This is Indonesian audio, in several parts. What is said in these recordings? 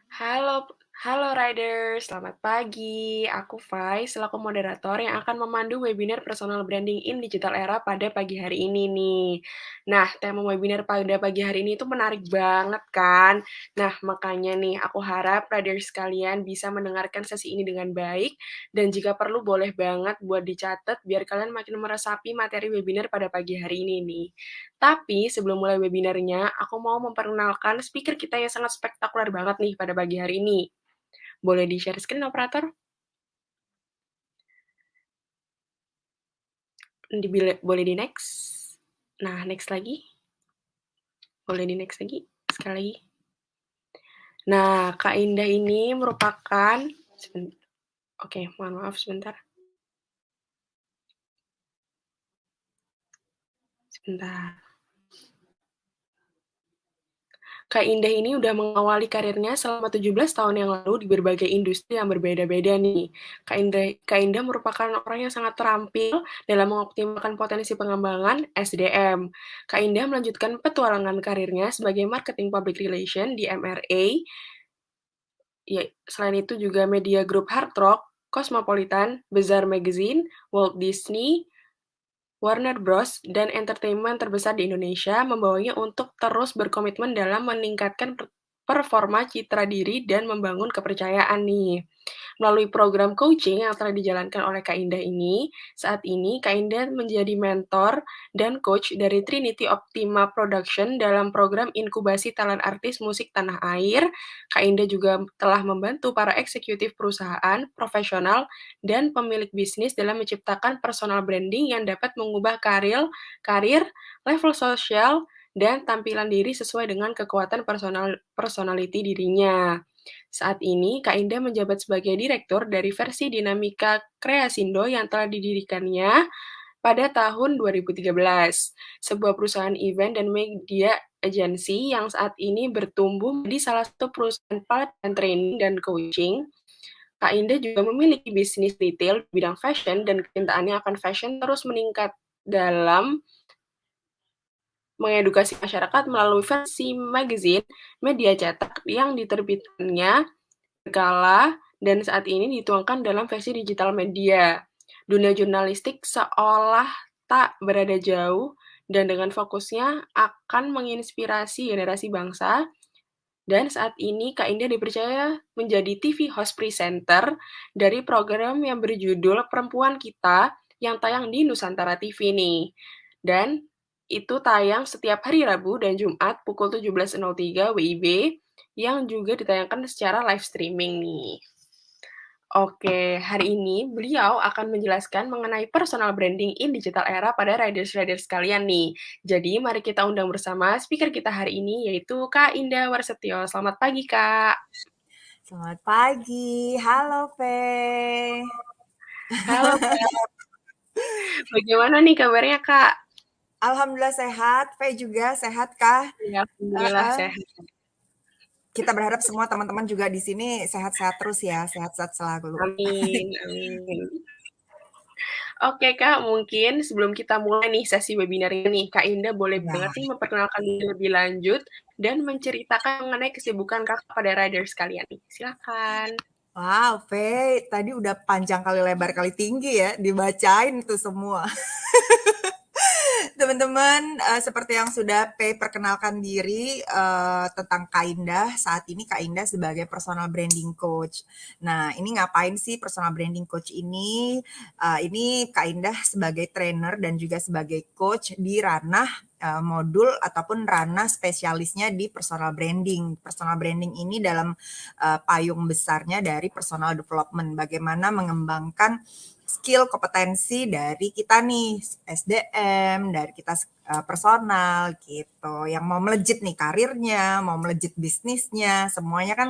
Halo halo riders, selamat pagi. Aku Fai, selaku moderator yang akan memandu webinar personal branding in digital era pada pagi hari ini nih. Nah, tema webinar pada pagi hari ini itu menarik banget kan? Nah, makanya nih aku harap riders sekalian bisa mendengarkan sesi ini dengan baik dan jika perlu boleh banget buat dicatat biar kalian makin meresapi materi webinar pada pagi hari ini nih. Tapi sebelum mulai webinarnya, aku mau memperkenalkan speaker kita yang sangat spektakuler banget nih pada pagi hari ini. Boleh di-share screen operator? Boleh di-next? Nah, next lagi. Boleh di-next lagi? Sekali lagi. Nah, Kak Indah ini merupakan oke, mohon maaf sebentar. Sebentar. Kak Indah ini udah mengawali karirnya selama 17 tahun yang lalu di berbagai industri yang berbeda-beda nih. Kak Indah merupakan orang yang sangat terampil dalam mengoptimalkan potensi pengembangan SDM. Kak Indah melanjutkan petualangan karirnya sebagai marketing public relation di MRA, ya, selain itu juga media grup Hard Rock, Cosmopolitan, Bazaar Magazine, Walt Disney, Warner Bros. Dan entertainment terbesar di Indonesia membawanya untuk terus berkomitmen dalam meningkatkan performa citra diri dan membangun kepercayaan nih. Melalui program coaching yang telah dijalankan oleh Kak Indah ini, saat ini Kak Indah menjadi mentor dan coach dari Trinity Optima Production dalam program inkubasi talent artis musik tanah air. Kak Indah juga telah membantu para eksekutif perusahaan, profesional, dan pemilik bisnis dalam menciptakan personal branding yang dapat mengubah karir, level sosial, dan tampilan diri sesuai dengan kekuatan personality dirinya. Saat ini, Kak Indah menjabat sebagai direktur dari versi Dinamika Kreasindo yang telah didirikannya pada tahun 2013, sebuah perusahaan event dan media agency yang saat ini bertumbuh menjadi salah satu perusahaan pelatihan training dan coaching. Kak Indah juga memiliki bisnis retail di bidang fashion dan kecintaannya akan fashion terus meningkat dalam mengedukasi masyarakat melalui versi magazine media cetak yang diterbitkannya berkala dan saat ini dituangkan dalam versi digital media. Dunia jurnalistik seolah tak berada jauh dan dengan fokusnya akan menginspirasi generasi bangsa. Dan saat ini Kak Indah dipercaya menjadi TV host presenter dari program yang berjudul Perempuan Kita yang tayang di Nusantara TV nih. Dan itu tayang setiap hari Rabu dan Jumat pukul 17.03 WIB yang juga ditayangkan secara live streaming nih. Oke, hari ini beliau akan menjelaskan mengenai personal branding in digital era pada riders-riders sekalian nih. Jadi mari kita undang bersama speaker kita hari ini yaitu Kak Indah Warsetio. Selamat pagi, Kak. Selamat pagi, halo Fe. Halo, Kak. Bagaimana nih kabarnya, Kak? Alhamdulillah sehat, Fe juga sehat kah? Ya, alhamdulillah sehat. Kita berharap semua teman-teman juga di sini sehat-sehat terus ya, sehat-sehat selalu. Amin, amin. Oke, Kak, mungkin sebelum kita mulai nih sesi webinar ini, Kak Indah boleh banget Ya. nih memperkenalkan diri lebih lanjut dan menceritakan mengenai kesibukan Kakak pada riders sekalian nih. Silakan. Wow, Fe, tadi udah panjang kali lebar kali tinggi ya, dibacain itu semua. Teman-teman, seperti yang sudah P perkenalkan diri tentang Kak Indah, saat ini Kak Indah sebagai personal branding coach. Nah, ini ngapain sih personal branding coach ini? Ini Kak Indah sebagai trainer dan juga sebagai coach di ranah modul ataupun ranah spesialisnya di personal branding. Personal branding ini dalam payung besarnya dari personal development, bagaimana mengembangkan skill kompetensi dari kita nih SDM, dari kita personal gitu, yang mau melejit nih karirnya, mau melejit bisnisnya, semuanya kan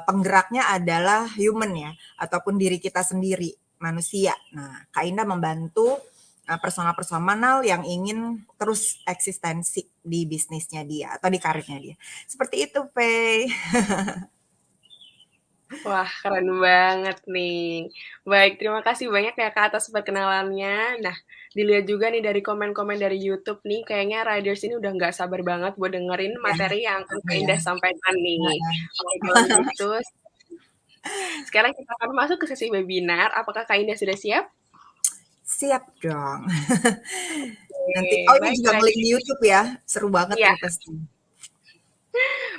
penggeraknya adalah human ya, ataupun diri kita sendiri, manusia. Nah, Kak Indah membantu personal-personal yang ingin terus eksistensi di bisnisnya dia atau di karirnya dia. Seperti itu, Pei. Wah, keren banget nih. Baik, terima kasih banyak ya Kak atas perkenalannya. Nah, dilihat juga nih dari komen-komen dari YouTube nih, kayaknya riders ini udah nggak sabar banget buat dengerin Ya, materi yang akan Kak iya. Indah sampaikan nih. Heeh. Oke, kalau gitu sekarang kita akan masuk ke sesi webinar. Apakah Kak Indah sudah siap? Siap dong. Nanti Oke, ini baik juga nge-link di riders. YouTube ya? Seru banget Iya, ini pasti.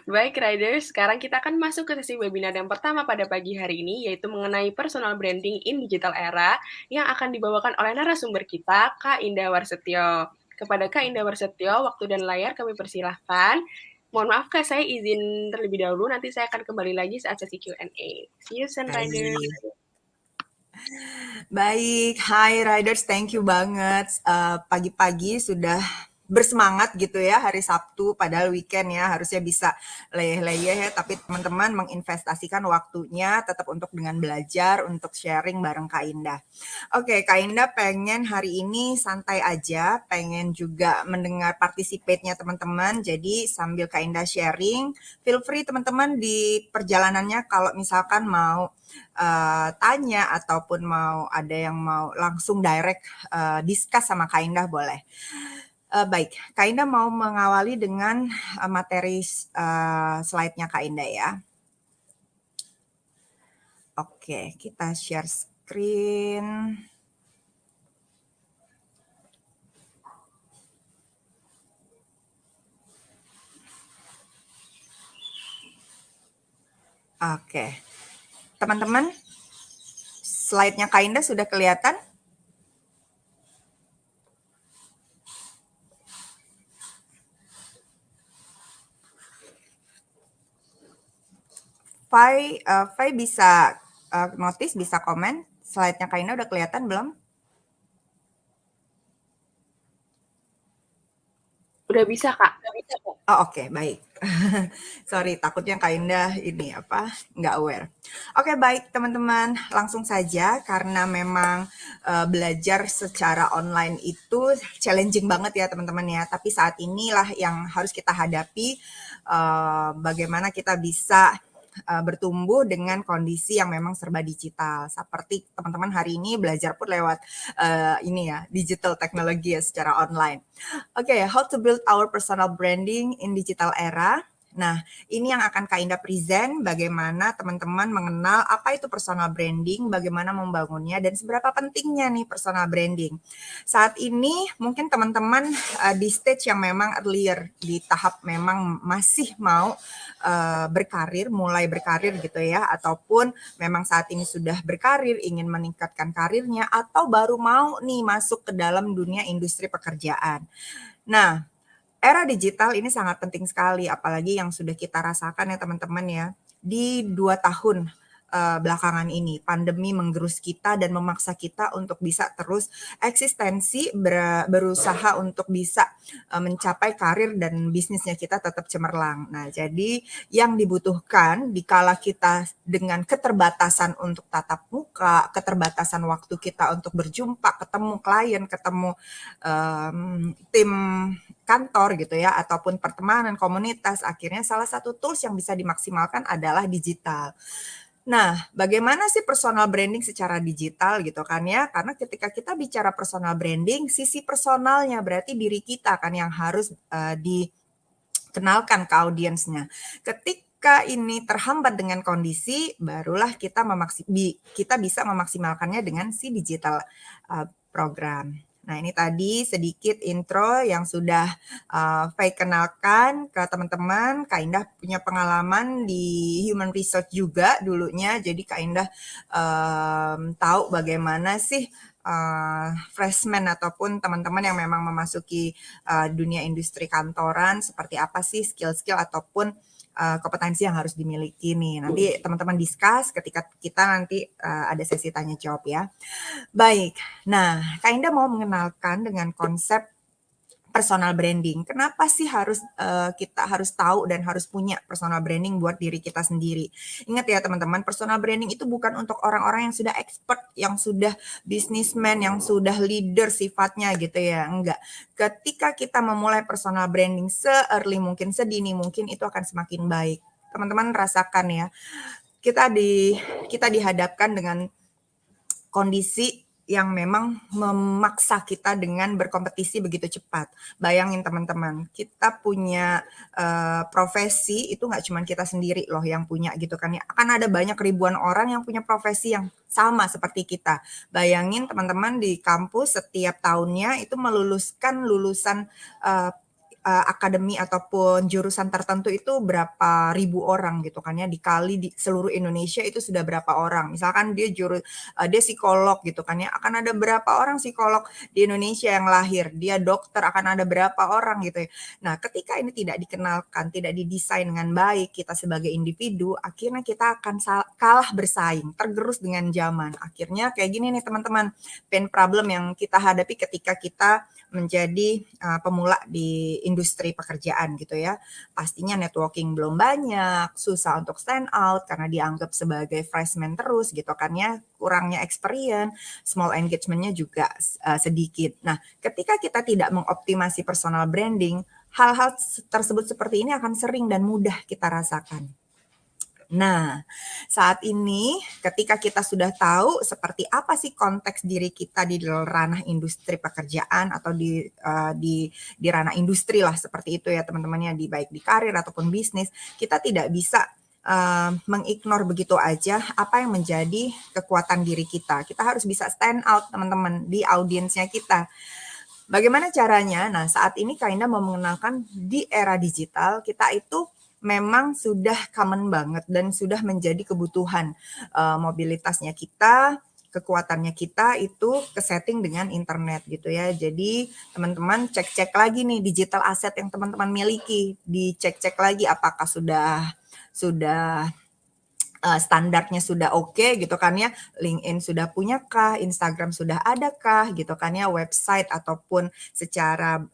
baik riders. Sekarang kita akan masuk ke sesi webinar yang pertama pada pagi hari ini, yaitu mengenai personal branding in digital era yang akan dibawakan oleh narasumber kita, Kak Indah Warsetio. Kepada Kak Indah Warsetio, waktu dan layar kami persilahkan. Mohon maaf Kak, saya izin terlebih dahulu, nanti saya akan kembali lagi saat sesi Q&A. See you soon, riders. Baik. Baik, hai Riders, thank you banget. Pagi-pagi sudah bersemangat gitu ya, hari Sabtu, padahal weekend ya, harusnya bisa leyeh-leyeh ya, tapi teman-teman menginvestasikan waktunya tetap untuk dengan belajar, untuk sharing bareng Kak Indah. Oke, Kak Indah pengen hari ini santai aja, pengen juga mendengar participate-nya teman-teman, jadi sambil Kak Indah sharing, feel free teman-teman di perjalanannya kalau misalkan mau tanya ataupun mau ada yang mau langsung direct discuss sama Kak Indah boleh. Baik, Kak Indah mau mengawali dengan materi slide-nya Kak Indah ya. Oke, kita share screen. Oke, teman-teman, slide-nya Kak Indah sudah kelihatan? Fai bisa notice, bisa komen. Slide-nya Kak Indah udah kelihatan belum? Udah bisa, Kak. Oh oke, baik. Sorry, takutnya Kak Indah ini apa, nggak aware. Oke, baik teman-teman, langsung saja karena memang belajar secara online itu challenging banget ya teman-teman ya. Tapi saat inilah yang harus kita hadapi, bagaimana kita bisa bertumbuh dengan kondisi yang memang serba digital. Seperti teman-teman hari ini belajar pun lewat ini ya, digital teknologi ya secara online. Oke, how to build our personal branding in digital era. Nah, ini yang akan Kak Indah present, bagaimana teman-teman mengenal apa itu personal branding, bagaimana membangunnya, dan seberapa pentingnya nih personal branding. Saat ini mungkin teman-teman di stage yang memang earlier, di tahap memang masih mau berkarir, mulai berkarir gitu ya, ataupun memang saat ini sudah berkarir, ingin meningkatkan karirnya, atau baru mau nih masuk ke dalam dunia industri pekerjaan. Nah, era digital ini sangat penting sekali, apalagi yang sudah kita rasakan ya teman-teman ya, di 2 tahun belakangan ini. Pandemi menggerus kita dan memaksa kita untuk bisa terus eksistensi, berusaha untuk bisa mencapai karir dan bisnisnya kita tetap cemerlang. Nah, jadi yang dibutuhkan dikala kita dengan keterbatasan untuk tatap muka, keterbatasan waktu kita untuk berjumpa, ketemu klien, ketemu tim kantor gitu ya, ataupun pertemanan, komunitas, akhirnya salah satu tools yang bisa dimaksimalkan adalah digital. Nah, bagaimana sih personal branding secara digital gitu kan ya? Karena ketika kita bicara personal branding, sisi personalnya berarti diri kita kan yang harus dikenalkan ke audiensnya. Ketika ini terhambat dengan kondisi, barulah kita bisa memaksimalkannya dengan si digital program. Nah, ini tadi sedikit intro yang sudah Faye kenalkan ke teman-teman. Kak Indah punya pengalaman di human research juga dulunya. Jadi Kak Indah tahu bagaimana sih freshman ataupun teman-teman yang memang memasuki dunia industri kantoran, seperti apa sih skill-skill ataupun kompetensi yang harus dimiliki nih. Nanti teman-teman discuss ketika kita nanti ada sesi tanya jawab ya. Baik, nah Kak Indah mau mengenalkan dengan konsep personal branding. Kenapa sih kita harus tahu dan harus punya personal branding buat diri kita sendiri? Ingat ya teman-teman, personal branding itu bukan untuk orang-orang yang sudah expert, yang sudah businessman, yang sudah leader sifatnya gitu ya. Enggak. Ketika kita memulai personal branding se-early mungkin, sedini mungkin, itu akan semakin baik. Teman-teman rasakan ya, kita dihadapkan dengan kondisi yang memang memaksa kita dengan berkompetisi begitu cepat. Bayangin teman-teman, kita punya profesi itu nggak cuma kita sendiri loh yang punya gitu kan ya. Akan ada banyak ribuan orang yang punya profesi yang sama seperti kita. Bayangin teman-teman di kampus setiap tahunnya itu meluluskan lulusan akademi ataupun jurusan tertentu itu berapa ribu orang gitu kan ya, dikali di seluruh Indonesia itu sudah berapa orang. Misalkan dia psikolog gitu kan ya, akan ada berapa orang psikolog di Indonesia yang lahir, dia dokter akan ada berapa orang gitu ya. Nah, ketika ini tidak dikenalkan, tidak didesain dengan baik kita sebagai individu, akhirnya kita akan kalah bersaing, tergerus dengan zaman. Akhirnya kayak gini nih teman-teman, pain problem yang kita hadapi ketika kita menjadi pemula di industri pekerjaan gitu ya. Pastinya networking belum banyak, susah untuk stand out karena dianggap sebagai freshman terus gitu kan ya, kurangnya experience, small engagement-nya juga sedikit. Nah, ketika kita tidak mengoptimasi personal branding, hal-hal tersebut seperti ini akan sering dan mudah kita rasakan. Nah, saat ini ketika kita sudah tahu seperti apa sih konteks diri kita di ranah industri pekerjaan atau di ranah industri lah seperti itu ya teman-teman ya, baik di karir ataupun bisnis, kita tidak bisa mengignore begitu aja apa yang menjadi kekuatan diri kita. Kita harus bisa stand out teman-teman di audiensnya kita. Bagaimana caranya? Nah, saat ini Kak Indah mau mengenalkan di era digital, kita itu memang sudah common banget dan sudah menjadi kebutuhan mobilitasnya kita, kekuatannya kita itu kesetting dengan internet gitu ya. Jadi teman-teman cek-cek lagi nih digital asset yang teman-teman miliki, dicek-cek lagi apakah sudah standarnya sudah oke gitu kan ya, LinkedIn sudah punyakah, Instagram sudah adakah gitu kan ya, website ataupun secara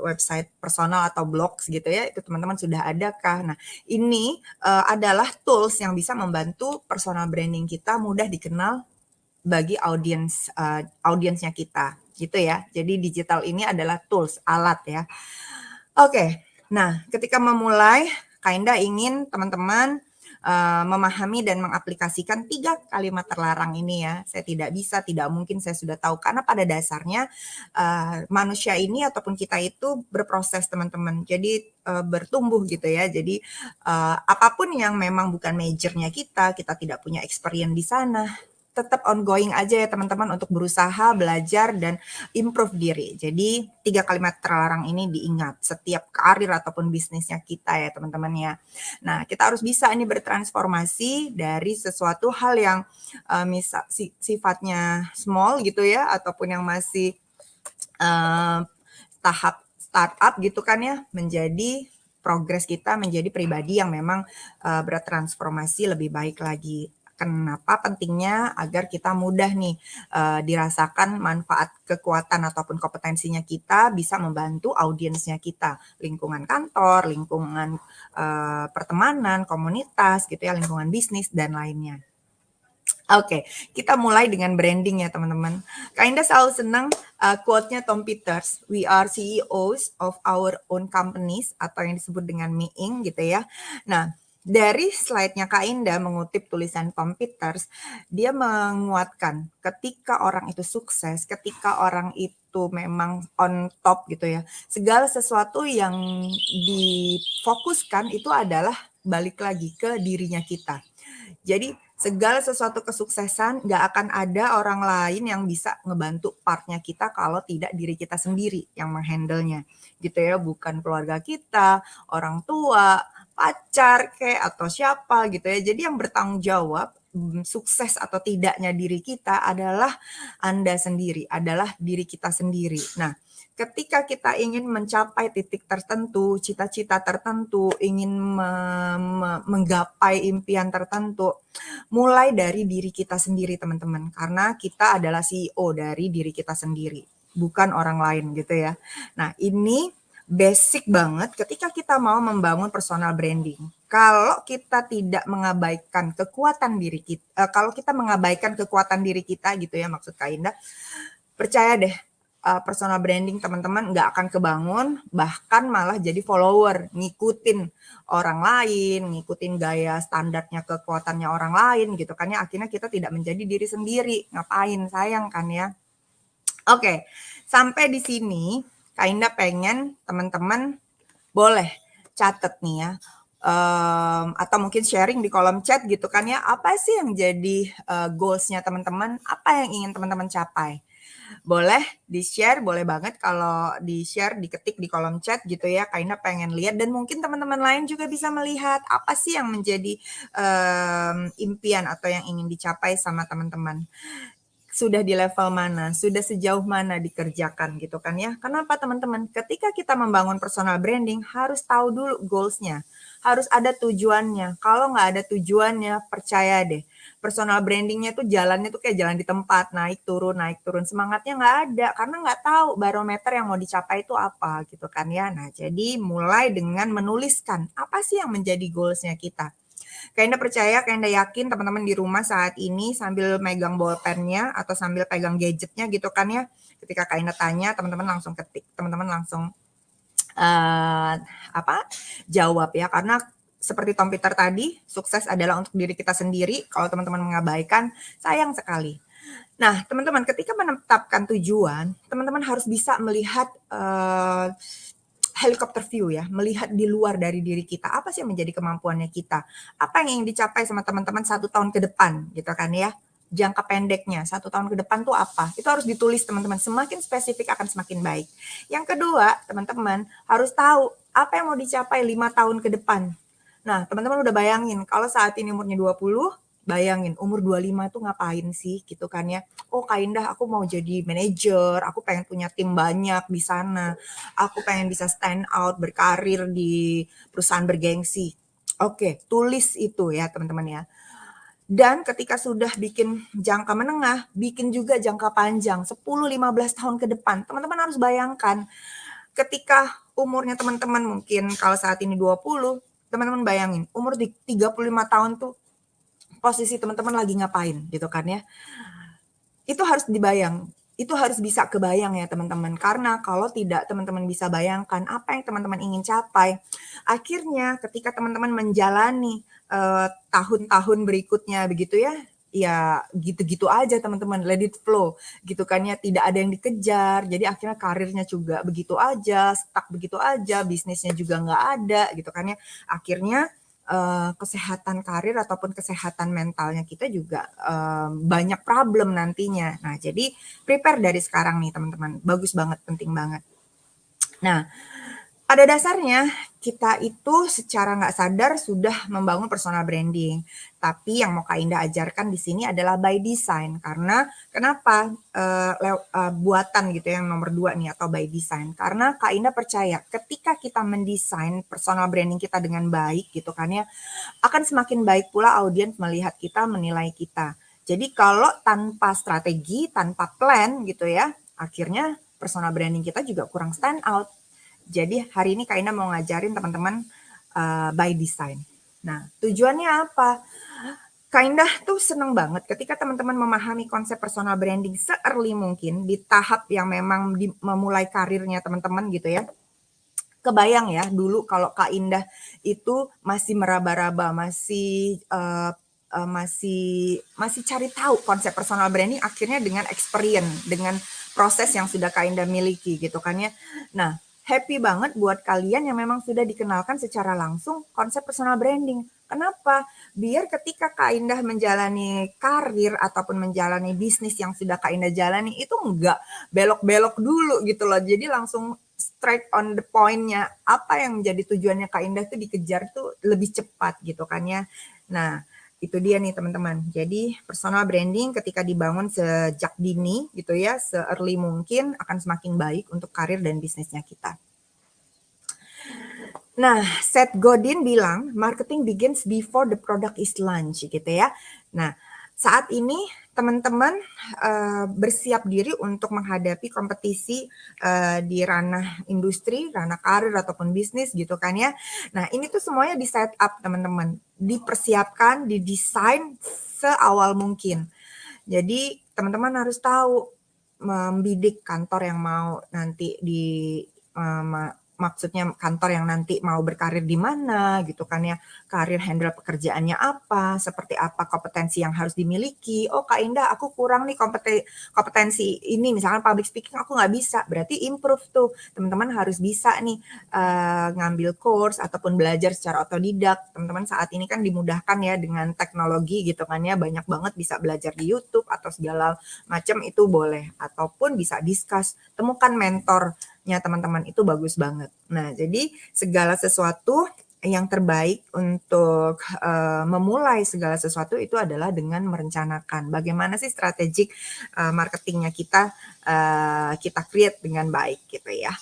website personal atau blogs gitu ya, itu teman-teman sudah adakah. Nah, ini adalah tools yang bisa membantu personal branding kita mudah dikenal bagi audiensnya kita gitu ya. Jadi digital ini adalah tools, alat ya. Oke, nah ketika memulai, Kak Indah ingin teman-teman memahami dan mengaplikasikan 3 kalimat terlarang ini ya. Saya tidak bisa, tidak mungkin, saya sudah tahu. Karena pada dasarnya manusia ini ataupun kita itu berproses teman-teman. Jadi bertumbuh gitu ya. Jadi apapun yang memang bukan majornya kita tidak punya experience di sana, tetap ongoing aja ya teman-teman untuk berusaha, belajar, dan improve diri. Jadi 3 kalimat terlarang ini diingat setiap karir ataupun bisnisnya kita ya teman-teman ya. Nah, kita harus bisa ini bertransformasi dari sesuatu hal yang sifatnya small gitu ya, ataupun yang masih tahap startup gitu kan ya, menjadi progres kita menjadi pribadi yang memang bertransformasi lebih baik lagi. Kenapa pentingnya agar kita mudah nih dirasakan manfaat kekuatan ataupun kompetensinya kita bisa membantu audiensnya kita, lingkungan kantor, lingkungan pertemanan, komunitas gitu ya, lingkungan bisnis dan lainnya. Oke, kita mulai dengan branding ya teman-teman. Kak Indah selalu senang quote-nya Tom Peters, "We are CEOs of our own companies," atau yang disebut dengan me Inc. gitu ya. Nah, dari slide-nya Kak Indah mengutip tulisan Tom Peters, dia menguatkan ketika orang itu sukses, ketika orang itu memang on top gitu ya, segala sesuatu yang difokuskan itu adalah balik lagi ke dirinya kita. Jadi segala sesuatu kesuksesan nggak akan ada orang lain yang bisa ngebantu partnya kita kalau tidak diri kita sendiri yang menghandle-nya gitu ya, bukan keluarga kita, orang tua, pacar kayak atau siapa gitu ya. Jadi yang bertanggung jawab sukses atau tidaknya diri kita adalah Anda sendiri, adalah diri kita sendiri. Nah, ketika kita ingin mencapai titik tertentu, cita-cita tertentu, ingin menggapai impian tertentu, mulai dari diri kita sendiri teman-teman. Karena kita adalah CEO dari diri kita sendiri, bukan orang lain gitu ya. Nah, ini basic banget ketika kita mau membangun personal branding. Kalau kita tidak mengabaikan kekuatan diri kita, kalau kita mengabaikan kekuatan diri kita gitu ya maksud Kak Indah, percaya deh, personal branding teman-teman nggak akan kebangun, bahkan malah jadi follower, ngikutin orang lain, ngikutin gaya standarnya, kekuatannya orang lain gitu kan ya. Akhirnya kita tidak menjadi diri sendiri. Ngapain? Sayang kan ya. Oke, sampai di sini Kak Indah pengen teman-teman boleh catat nih ya, atau mungkin sharing di kolom chat gitu kan ya, apa sih yang jadi goals-nya teman-teman, apa yang ingin teman-teman capai. Boleh di-share, boleh banget kalau di-share, diketik di kolom chat gitu ya, Kak Indah pengen lihat dan mungkin teman-teman lain juga bisa melihat apa sih yang menjadi impian atau yang ingin dicapai sama teman-teman. Sudah di level mana, sudah sejauh mana dikerjakan gitu kan ya. Kenapa teman-teman? Ketika kita membangun personal branding harus tahu dulu goals-nya, harus ada tujuannya. Kalau nggak ada tujuannya, percaya deh, personal branding-nya tuh jalannya tuh kayak jalan di tempat, naik turun, semangatnya nggak ada, karena nggak tahu barometer yang mau dicapai itu apa gitu kan ya. Nah jadi mulai dengan menuliskan, apa sih yang menjadi goals-nya kita. Kak Indah percaya, Kak Indah yakin teman-teman di rumah saat ini sambil megang bolpennya atau sambil pegang gadgetnya gitu kan ya, ketika Kak Indah tanya, teman-teman langsung ketik, teman-teman langsung jawab ya, karena seperti Tom Peter tadi, sukses adalah untuk diri kita sendiri. Kalau teman-teman mengabaikan, sayang sekali. Nah, teman-teman, ketika menetapkan tujuan, teman-teman harus bisa melihat helikopter view ya, melihat di luar dari diri kita, apa sih yang menjadi kemampuannya kita, apa yang ingin dicapai sama teman-teman 1 tahun ke depan gitu kan ya, jangka pendeknya 1 tahun ke depan tuh apa, itu harus ditulis teman-teman, semakin spesifik akan semakin baik. Yang kedua, teman-teman harus tahu apa yang mau dicapai 5 tahun ke depan. Nah, teman-teman udah bayangin kalau saat ini umurnya 20, bayangin umur 25 tuh ngapain sih gitu kan ya. Oh Kak Indah, aku mau jadi manajer, aku pengen punya tim banyak di sana, aku pengen bisa stand out, berkarir di perusahaan bergengsi. Oke, tulis itu ya teman-teman ya. Dan ketika sudah bikin jangka menengah, bikin juga jangka panjang, 10-15 tahun ke depan. Teman-teman harus bayangkan, ketika umurnya teman-teman mungkin kalau saat ini 20, teman-teman bayangin, umur di 35 tahun tuh posisi teman-teman lagi ngapain gitu kan ya. Itu harus dibayang, itu harus bisa kebayang ya teman-teman. Karena kalau tidak teman-teman bisa bayangkan apa yang teman-teman ingin capai, akhirnya ketika teman-teman menjalani tahun-tahun berikutnya begitu ya, ya gitu-gitu aja teman-teman, let it flow gitu kan ya, tidak ada yang dikejar, jadi akhirnya karirnya juga begitu aja, stuck begitu aja, bisnisnya juga nggak ada gitu kan ya, akhirnya kesehatan karir ataupun kesehatan mentalnya kita juga banyak problem nantinya. Nah, jadi prepare dari sekarang nih teman-teman, bagus banget, penting banget. Nah, pada dasarnya kita itu secara nggak sadar sudah membangun personal branding. Tapi yang mau Kak Indah ajarkan di sini adalah by design. Karena kenapa buatan gitu yang nomor 2 nih atau by design. Karena Kak Indah percaya ketika kita mendesain personal branding kita dengan baik gitu kan ya, akan semakin baik pula audiens melihat kita, menilai kita. Jadi kalau tanpa strategi, tanpa plan gitu ya, akhirnya personal branding kita juga kurang stand out. Jadi hari ini Kak Ina mau ngajarin teman-teman by design. Nah, tujuannya apa? Kak Indah tuh seneng banget ketika teman-teman memahami konsep personal branding se-early mungkin di tahap yang memang memulai karirnya teman-teman gitu ya. Kebayang ya dulu kalau Kak Indah itu masih meraba-raba, masih cari tahu konsep personal branding, akhirnya dengan experience, dengan proses yang sudah Kak Indah miliki gitu kan ya. Nah, happy banget buat kalian yang memang sudah dikenalkan secara langsung konsep personal branding. Kenapa? Biar ketika Kak Indah menjalani karir ataupun menjalani bisnis yang sudah Kak Indah jalani itu enggak belok-belok dulu gitu loh. Jadi langsung straight on the point-nya, apa yang menjadi tujuannya Kak Indah tuh dikejar tuh lebih cepat gitu kan ya. Nah, itu dia nih teman-teman. Jadi personal branding ketika dibangun sejak dini gitu ya, se-early mungkin akan semakin baik untuk karir dan bisnisnya kita. Nah, Seth Godin bilang marketing begins before the product is launched gitu ya. Nah, saat ini teman-teman bersiap diri untuk menghadapi kompetisi di ranah industri, ranah karir ataupun bisnis gitu kan ya. Nah, ini tuh semuanya di set up teman-teman, dipersiapkan, didesain seawal mungkin. Jadi teman-teman harus tahu membidik kantor yang mau nanti maksudnya kantor yang nanti mau berkarir di mana gitu kan ya, karir handle pekerjaannya apa, seperti apa kompetensi yang harus dimiliki. Oh Kak Indah, aku kurang nih kompetensi ini, misalkan public speaking aku nggak bisa, berarti improve tuh. Teman-teman harus bisa nih ngambil course ataupun belajar secara otodidak. Teman-teman saat ini kan dimudahkan ya dengan teknologi gitu kan ya, banyak banget bisa belajar di YouTube atau segala macam itu boleh, ataupun bisa discuss, temukan mentornya teman-teman, itu bagus banget. Nah, jadi segala sesuatu yang terbaik untuk memulai segala sesuatu itu adalah dengan merencanakan bagaimana sih strategik marketingnya kita create dengan baik gitu ya.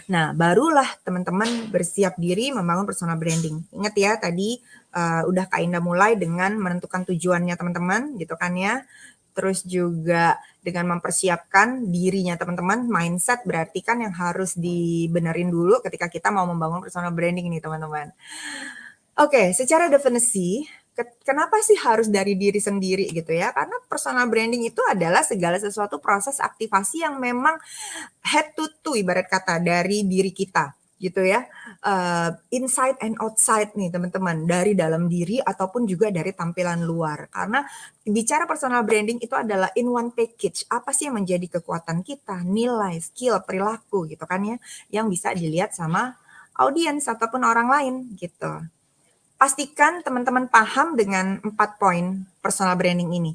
Nah, barulah teman-teman bersiap diri membangun personal branding. Ingat ya tadi udah Kak Indah mulai dengan menentukan tujuannya teman-teman gitu kan ya. Terus juga dengan mempersiapkan dirinya teman-teman, mindset berarti kan yang harus dibenerin dulu ketika kita mau membangun personal branding nih teman-teman. Oke, secara definisi, kenapa sih harus dari diri sendiri gitu ya? Karena personal branding itu adalah segala sesuatu proses aktivasi yang memang head to toe ibarat kata dari diri kita gitu ya, inside and outside nih teman-teman, dari dalam diri ataupun juga dari tampilan luar. Karena bicara personal branding itu adalah in one package, apa sih yang menjadi kekuatan kita, nilai, skill, perilaku gitu kan ya, yang bisa dilihat sama audiens ataupun orang lain gitu. Pastikan teman-teman paham dengan 4 poin personal branding ini.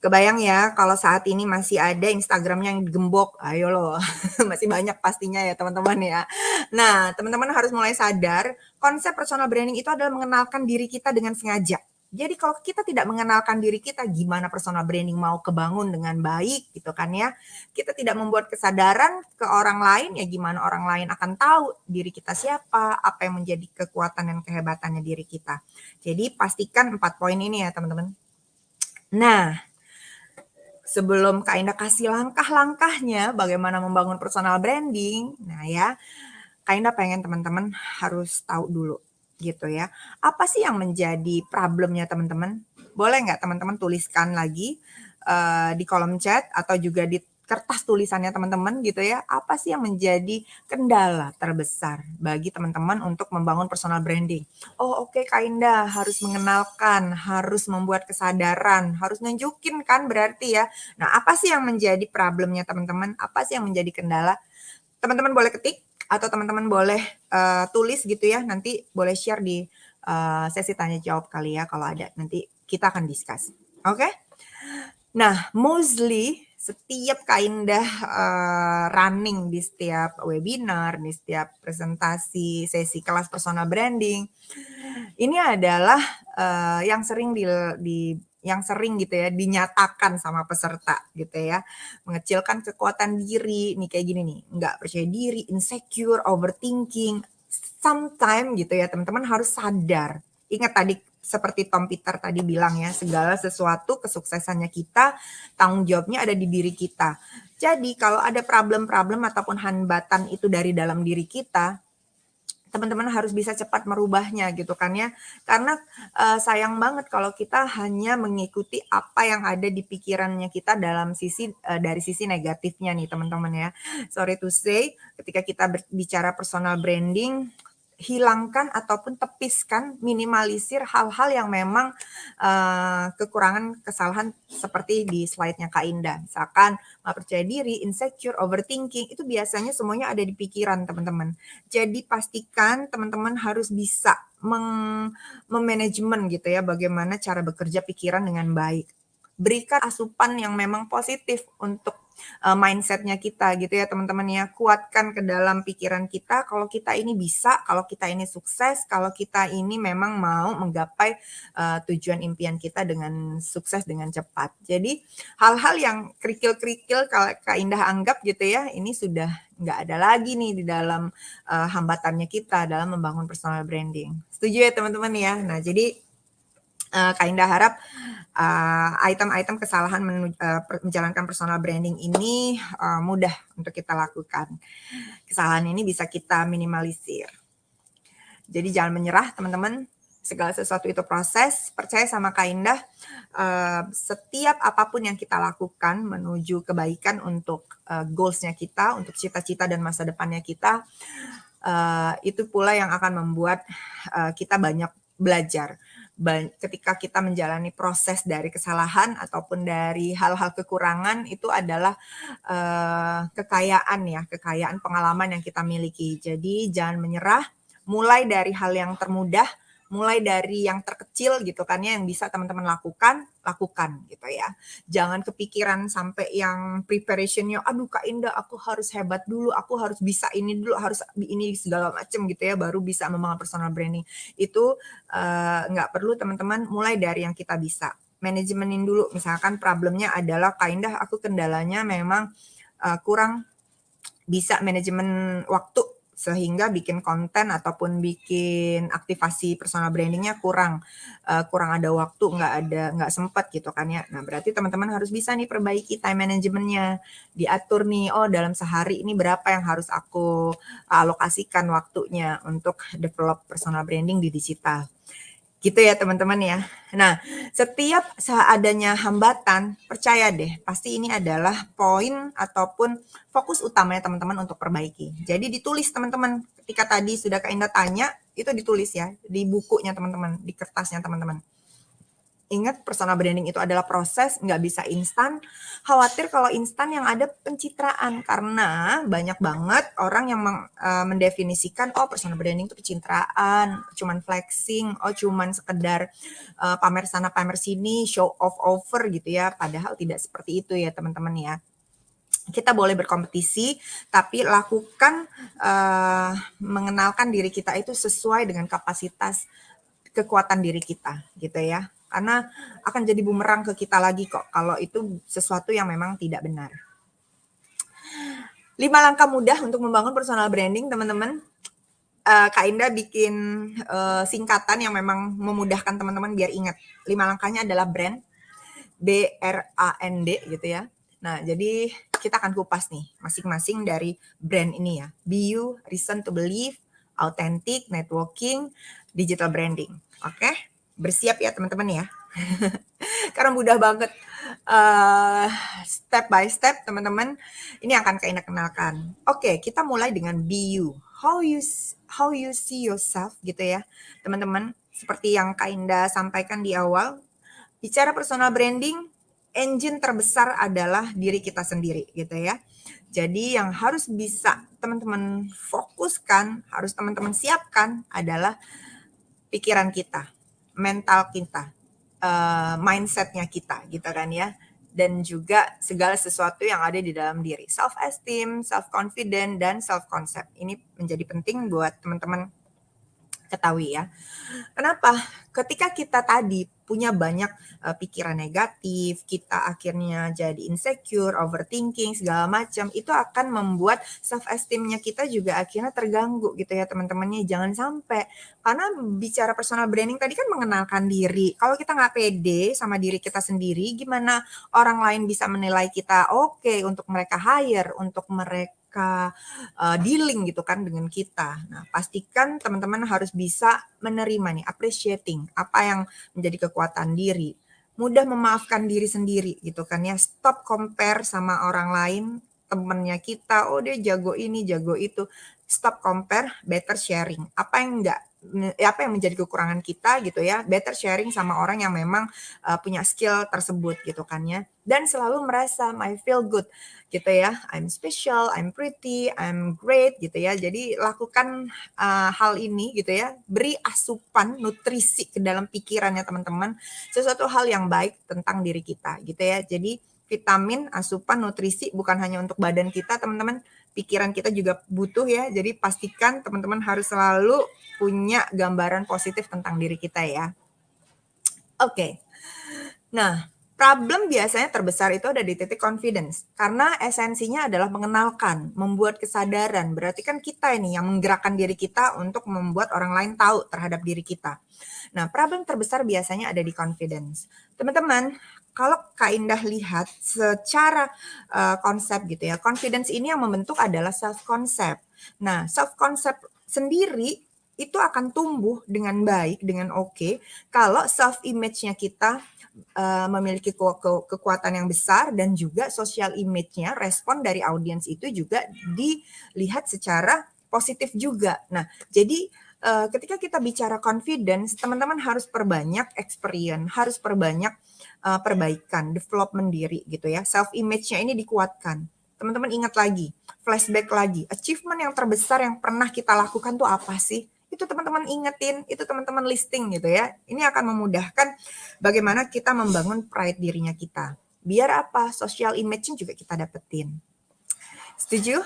Kebayang ya kalau saat ini masih ada Instagramnya yang gembok, ayo loh, masih banyak pastinya ya teman-teman ya. Nah, teman-teman harus mulai sadar konsep personal branding itu adalah mengenalkan diri kita dengan sengaja. Jadi kalau kita tidak mengenalkan diri kita, gimana personal branding mau kebangun dengan baik gitu kan ya. Kita tidak membuat kesadaran ke orang lain, ya gimana orang lain akan tahu diri kita siapa, apa yang menjadi kekuatan dan kehebatannya diri kita. Jadi pastikan 4 poin ini ya teman-teman. Nah, sebelum Kak Indah kasih langkah-langkahnya bagaimana membangun personal branding, nah ya, Kak Indah pengen teman-teman harus tahu dulu gitu ya. Apa sih yang menjadi problemnya teman-teman? Boleh nggak teman-teman tuliskan lagi di kolom chat atau juga di kertas tulisannya teman-teman gitu ya. Apa sih yang menjadi kendala terbesar bagi teman-teman untuk membangun personal branding? Oh oke, Kak Indah harus mengenalkan, harus membuat kesadaran, harus nunjukin kan berarti ya. Nah apa sih yang menjadi problemnya teman-teman? Apa sih yang menjadi kendala? Teman-teman boleh ketik atau teman-teman boleh tulis gitu ya. Nanti boleh share di sesi tanya jawab kali ya kalau ada. Nanti kita akan discuss. Oke? Nah, mostly setiap Kak Indah running di setiap webinar, di setiap presentasi, sesi kelas personal branding, ini adalah yang sering yang sering gitu ya dinyatakan sama peserta gitu ya, mengecilkan kekuatan diri nih kayak gini nih, nggak percaya diri, insecure, overthinking. Sometimes gitu ya teman-teman harus sadar. Ingat tadi seperti Tom Peter tadi bilang ya, segala sesuatu kesuksesannya kita, tanggung jawabnya ada di diri kita. Jadi kalau ada problem-problem ataupun hambatan itu dari dalam diri kita, teman-teman harus bisa cepat merubahnya gitu kan ya. Karena sayang banget kalau kita hanya mengikuti apa yang ada di pikirannya kita dalam dari sisi negatifnya nih teman-teman ya. Sorry to say, ketika kita berbicara personal branding, hilangkan ataupun tepiskan, minimalisir hal-hal yang memang kekurangan, kesalahan seperti di slide-nya Kak Indah. Misalkan nggak percaya diri, insecure, overthinking, itu biasanya semuanya ada di pikiran teman-teman. Jadi pastikan teman-teman harus bisa memanajemen gitu ya, bagaimana cara bekerja pikiran dengan baik. Berikan asupan yang memang positif untuk mindset-nya kita gitu ya teman-teman ya. Kuatkan ke dalam pikiran kita kalau kita ini bisa, kalau kita ini sukses, kalau kita ini memang mau menggapai tujuan impian kita dengan sukses dengan cepat. Jadi hal-hal yang kerikil-kerikil kalau Kak Indah anggap gitu ya, ini sudah nggak ada lagi nih di dalam hambatannya kita dalam membangun personal branding. Setuju ya teman-teman ya? Nah jadi Kak Indah harap item-item kesalahan menjalankan personal branding ini mudah untuk kita lakukan. Kesalahan ini bisa kita minimalisir. Jadi jangan menyerah teman-teman. segala sesuatu itu proses. Percaya sama Kak Indah, setiap apapun yang kita lakukan menuju kebaikan untuk goals-nya kita, untuk cita-cita dan masa depannya kita, itu pula yang akan membuat kita banyak belajar. Ketika kita menjalani proses dari kesalahan ataupun dari hal-hal kekurangan, itu adalah kekayaan pengalaman yang kita miliki. Jadi jangan menyerah, mulai dari hal yang termudah, mulai dari yang terkecil gitu kan ya, yang bisa teman-teman lakukan gitu ya. Jangan kepikiran sampai yang preparationnya, aduh Kak Indah aku harus hebat dulu, aku harus bisa ini dulu, harus ini segala macam gitu ya, baru bisa membangun personal branding. Itu nggak perlu teman-teman, mulai dari yang kita bisa. Manajemenin dulu, misalkan problemnya adalah Kak Indah aku kendalanya memang kurang bisa manajemen waktu, sehingga bikin konten ataupun bikin aktivasi personal brandingnya kurang ada waktu, nggak sempat gitu kan ya. Nah berarti teman-teman harus bisa nih perbaiki time manajemennya, diatur nih, oh dalam sehari ini berapa yang harus aku alokasikan waktunya untuk develop personal branding di digital. Gitu ya teman-teman ya. Nah, setiap seadanya hambatan, percaya deh, pasti ini adalah poin ataupun fokus utamanya teman-teman untuk perbaiki. Jadi ditulis teman-teman, ketika tadi sudah Kak Indah tanya, itu ditulis ya, di bukunya teman-teman, di kertasnya teman-teman. Ingat, personal branding itu adalah proses, nggak bisa instan. Khawatir kalau instan yang ada pencitraan, karena banyak banget orang yang mendefinisikan, oh personal branding itu pencitraan, cuman flexing, oh cuman sekedar pamer sana pamer sini, show off over gitu ya. Padahal tidak seperti itu ya teman-teman ya. Kita boleh berkompetisi, tapi lakukan mengenalkan diri kita itu sesuai dengan kapasitas kekuatan diri kita gitu ya. Karena akan jadi bumerang ke kita lagi kok kalau itu sesuatu yang memang tidak benar. 5 langkah mudah untuk membangun personal branding, teman-teman. Kak Indah bikin singkatan yang memang memudahkan teman-teman biar ingat. 5 langkahnya adalah brand, BRAND gitu ya. Nah, jadi kita akan kupas nih masing-masing dari brand ini ya. Be you, reason to believe, authentic, networking, digital branding. Oke? Bersiap ya teman-teman ya. Karena mudah banget. Step by step teman-teman, ini akan Kak Indah kenalkan. Oke, kita mulai dengan be you. How you see yourself gitu ya. Teman-teman, seperti yang Kak Indah sampaikan di awal, bicara personal branding, engine terbesar adalah diri kita sendiri gitu ya. Jadi yang harus bisa teman-teman fokuskan, harus teman-teman siapkan adalah pikiran kita, mental kita, mindsetnya kita gitu kan ya. Dan juga segala sesuatu yang ada di dalam diri. Self-esteem, self-confident, dan self-concept. Ini menjadi penting buat teman-teman ketahui ya. Kenapa? Ketika kita tadi punya banyak pikiran negatif, kita akhirnya jadi insecure, overthinking, segala macam, itu akan membuat self-esteem-nya kita juga akhirnya terganggu gitu ya teman-temannya. Jangan sampai, karena bicara personal branding tadi kan mengenalkan diri. Kalau kita nggak pede sama diri kita sendiri, gimana orang lain bisa menilai kita oke untuk mereka hire, untuk mereka dealing gitu kan dengan kita. Nah, pastikan teman-teman harus bisa menerima nih, appreciating apa yang menjadi kekuatan diri. Mudah memaafkan diri sendiri gitu kan ya. Stop compare sama orang lain, temennya kita, oh dia jago ini, jago itu. Stop compare, better sharing. Apa yang menjadi kekurangan kita gitu ya, better sharing sama orang yang memang punya skill tersebut gitu kan ya. Dan selalu merasa I feel good gitu ya, I'm special, I'm pretty, I'm great gitu ya. Jadi lakukan hal ini gitu ya, beri asupan nutrisi ke dalam pikirannya teman-teman, sesuatu hal yang baik tentang diri kita gitu ya. Jadi vitamin, asupan, nutrisi bukan hanya untuk badan kita teman-teman, pikiran kita juga butuh ya. Jadi pastikan teman-teman harus selalu punya gambaran positif tentang diri kita ya. Oke. Nah, problem biasanya terbesar itu ada di titik confidence. Karena esensinya adalah mengenalkan, membuat kesadaran. Berarti kan kita ini yang menggerakkan diri kita untuk membuat orang lain tahu terhadap diri kita. Nah, problem terbesar biasanya ada di confidence. Teman-teman, kalau Kak Indah lihat secara konsep gitu ya, confidence ini yang membentuk adalah self-concept. Nah, self-concept sendiri itu akan tumbuh dengan baik, dengan oke, kalau self image-nya kita memiliki kekuatan yang besar dan juga social image-nya, respon dari audiens itu juga dilihat secara positif juga. Nah, jadi ketika kita bicara confidence, teman-teman harus perbanyak experience, harus perbanyak perbaikan, development diri gitu ya. Self image-nya ini dikuatkan. Teman-teman ingat lagi, flashback lagi, achievement yang terbesar yang pernah kita lakukan tuh apa sih? Itu teman-teman ingetin, itu teman-teman listing gitu ya. Ini akan memudahkan bagaimana kita membangun pride dirinya kita. Biar apa? Social image-nya juga kita dapetin. Setuju?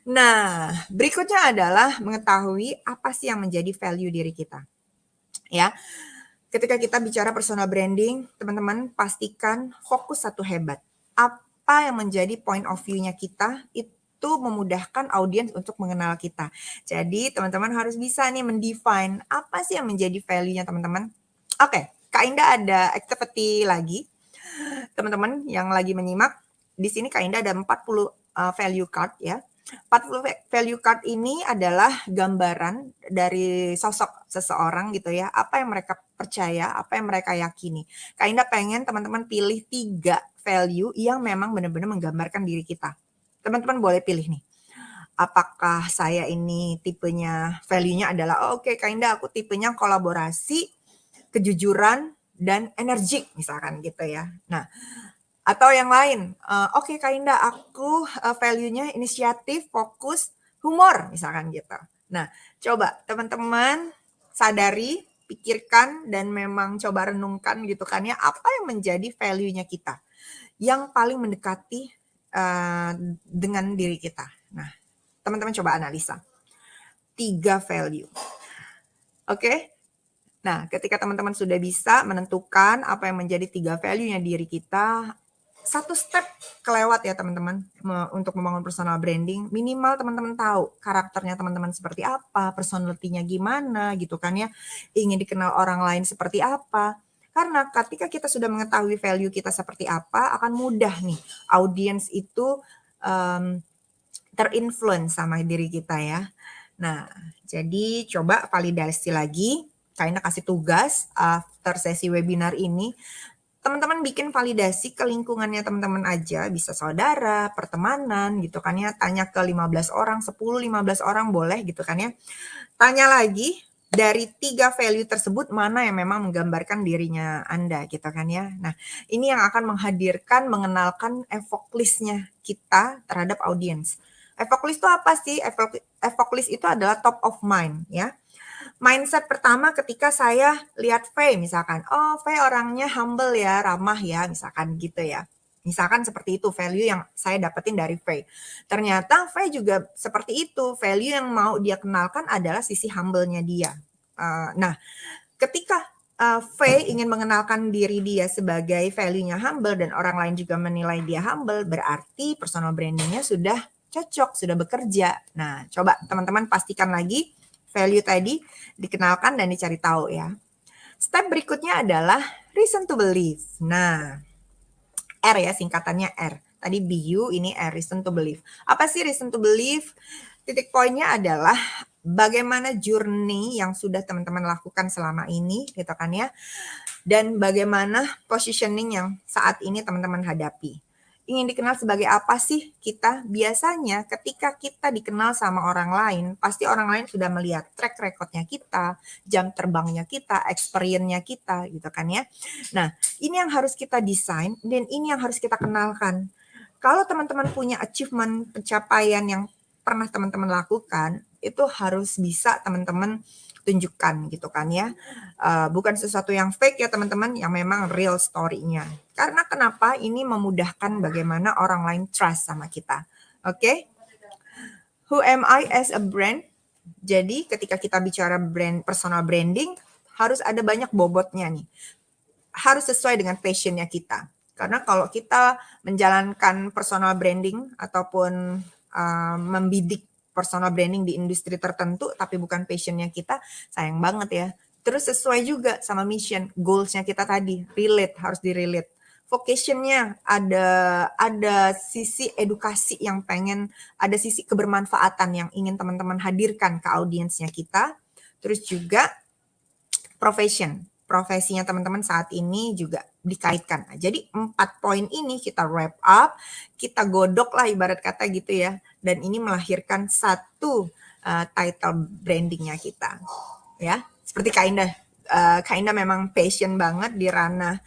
Nah, berikutnya adalah mengetahui apa sih yang menjadi value diri kita. Ya, ketika kita bicara personal branding, teman-teman pastikan fokus satu hebat. Apa yang menjadi point of view-nya kita itu memudahkan audiens untuk mengenal kita. Jadi teman-teman harus bisa nih mendefine apa sih yang menjadi value-nya teman-teman. Oke, Kak Indah ada activity lagi. Teman-teman yang lagi menyimak, di sini Kak Indah ada 40 value card ya. 40 value card ini adalah gambaran dari sosok seseorang gitu ya, apa yang mereka percaya, apa yang mereka yakini. Kak Indah pengen teman-teman pilih 3 value yang memang benar-benar menggambarkan diri kita. Teman-teman boleh pilih nih. Apakah saya ini tipenya, value-nya adalah, oh, oke Kak Indah aku tipenya kolaborasi, kejujuran, dan energik misalkan gitu ya. Nah, atau yang lain, oke Kak Indah, aku value-nya inisiatif, fokus, humor, misalkan gitu. Nah, coba teman-teman sadari, pikirkan, dan memang coba renungkan gitu kan ya, apa yang menjadi value-nya kita, yang paling mendekati dengan diri kita. Nah, teman-teman coba analisa. 3 value. Oke? Nah, ketika teman-teman sudah bisa menentukan apa yang menjadi 3 value-nya diri kita, satu step kelewat ya teman-teman untuk membangun personal branding. Minimal teman-teman tahu karakternya teman-teman seperti apa, personality-nya gimana gitu kan ya. Ingin dikenal orang lain seperti apa. Karena ketika kita sudah mengetahui value kita seperti apa, akan mudah nih audiens itu terinfluence sama diri kita ya. Nah, jadi coba validasi lagi. Kaina kasih tugas after sesi webinar ini, teman-teman bikin validasi ke lingkungannya teman-teman aja, bisa saudara, pertemanan gitu kan ya, tanya ke 15 orang, 10, 15 orang boleh gitu kan ya. Tanya lagi, dari 3 value tersebut mana yang memang menggambarkan dirinya Anda gitu kan ya. Nah, ini yang akan menghadirkan, mengenalkan evoke list-nya kita terhadap audiens. Evoke list itu apa sih? Evoke list itu adalah top of mind ya. Mindset pertama ketika saya lihat Faye misalkan, oh Faye orangnya humble ya, ramah ya, misalkan gitu ya. Misalkan seperti itu value yang saya dapetin dari Faye. Ternyata Faye juga seperti itu, value yang mau dia kenalkan adalah sisi humble-nya dia. Nah, ketika Faye ingin mengenalkan diri dia sebagai value-nya humble dan orang lain juga menilai dia humble, berarti personal branding-nya sudah cocok, sudah bekerja. Nah, coba teman-teman pastikan lagi value tadi dikenalkan dan dicari tahu ya. Step berikutnya adalah reason to believe. Nah, R ya singkatannya R. Tadi BU, ini R, reason to believe. Apa sih reason to believe? Titik poinnya adalah bagaimana journey yang sudah teman-teman lakukan selama ini gitu kan ya. Dan bagaimana positioning yang saat ini teman-teman hadapi. Ingin dikenal sebagai apa sih kita? Biasanya ketika kita dikenal sama orang lain, pasti orang lain sudah melihat track recordnya kita, jam terbangnya kita, experience-nya kita gitu kan ya. Nah, ini yang harus kita desain dan ini yang harus kita kenalkan. Kalau teman-teman punya achievement, pencapaian yang pernah teman-teman lakukan, itu harus bisa teman-teman tunjukkan gitu kan ya. Bukan sesuatu yang fake ya teman-teman, yang memang real story-nya. Karena kenapa? Ini memudahkan bagaimana orang lain trust sama kita. Oke? Who am I as a brand? Jadi ketika kita bicara brand, personal branding, harus ada banyak bobotnya nih. Harus sesuai dengan passion-nya kita. Karena kalau kita menjalankan personal branding ataupun membidik personal branding di industri tertentu tapi bukan passion-nya kita, sayang banget ya. Terus sesuai juga sama mission, goals-nya kita tadi, relate, harus di-relate. vocation-nya, ada sisi edukasi yang pengen, ada sisi kebermanfaatan yang ingin teman-teman hadirkan ke audiensnya kita. Terus juga profesinya teman-teman saat ini juga dikaitkan. Nah, jadi 4 poin ini kita wrap up, kita godok lah ibarat kata gitu ya, dan ini melahirkan satu title brandingnya kita, ya. Seperti Kak Indah, Kak Indah memang passion banget di ranah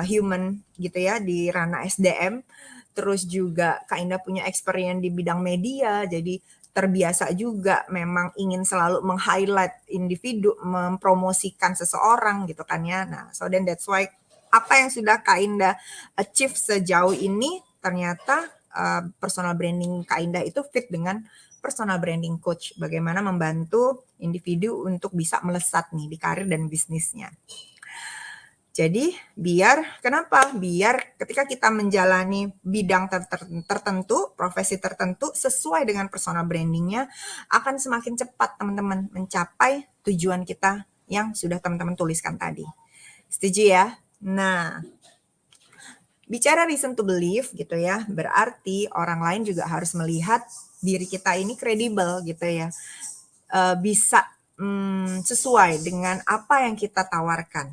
human gitu ya, di ranah SDM. Terus juga Kak Indah punya experience di bidang media, jadi terbiasa juga memang ingin selalu meng-highlight individu, mempromosikan seseorang gitu kan ya. Nah, so then that's why apa yang sudah Kak Indah achieve sejauh ini ternyata personal branding Kak Indah itu fit dengan personal branding coach. Bagaimana membantu individu untuk bisa melesat nih di karir dan bisnisnya. Jadi kenapa? Biar ketika kita menjalani bidang tertentu, profesi tertentu, sesuai dengan personal brandingnya, akan semakin cepat teman-teman mencapai tujuan kita yang sudah teman-teman tuliskan tadi. Setuju ya? Nah, bicara reason to believe gitu ya, berarti orang lain juga harus melihat diri kita ini kredibel gitu ya. Bisa sesuai dengan apa yang kita tawarkan,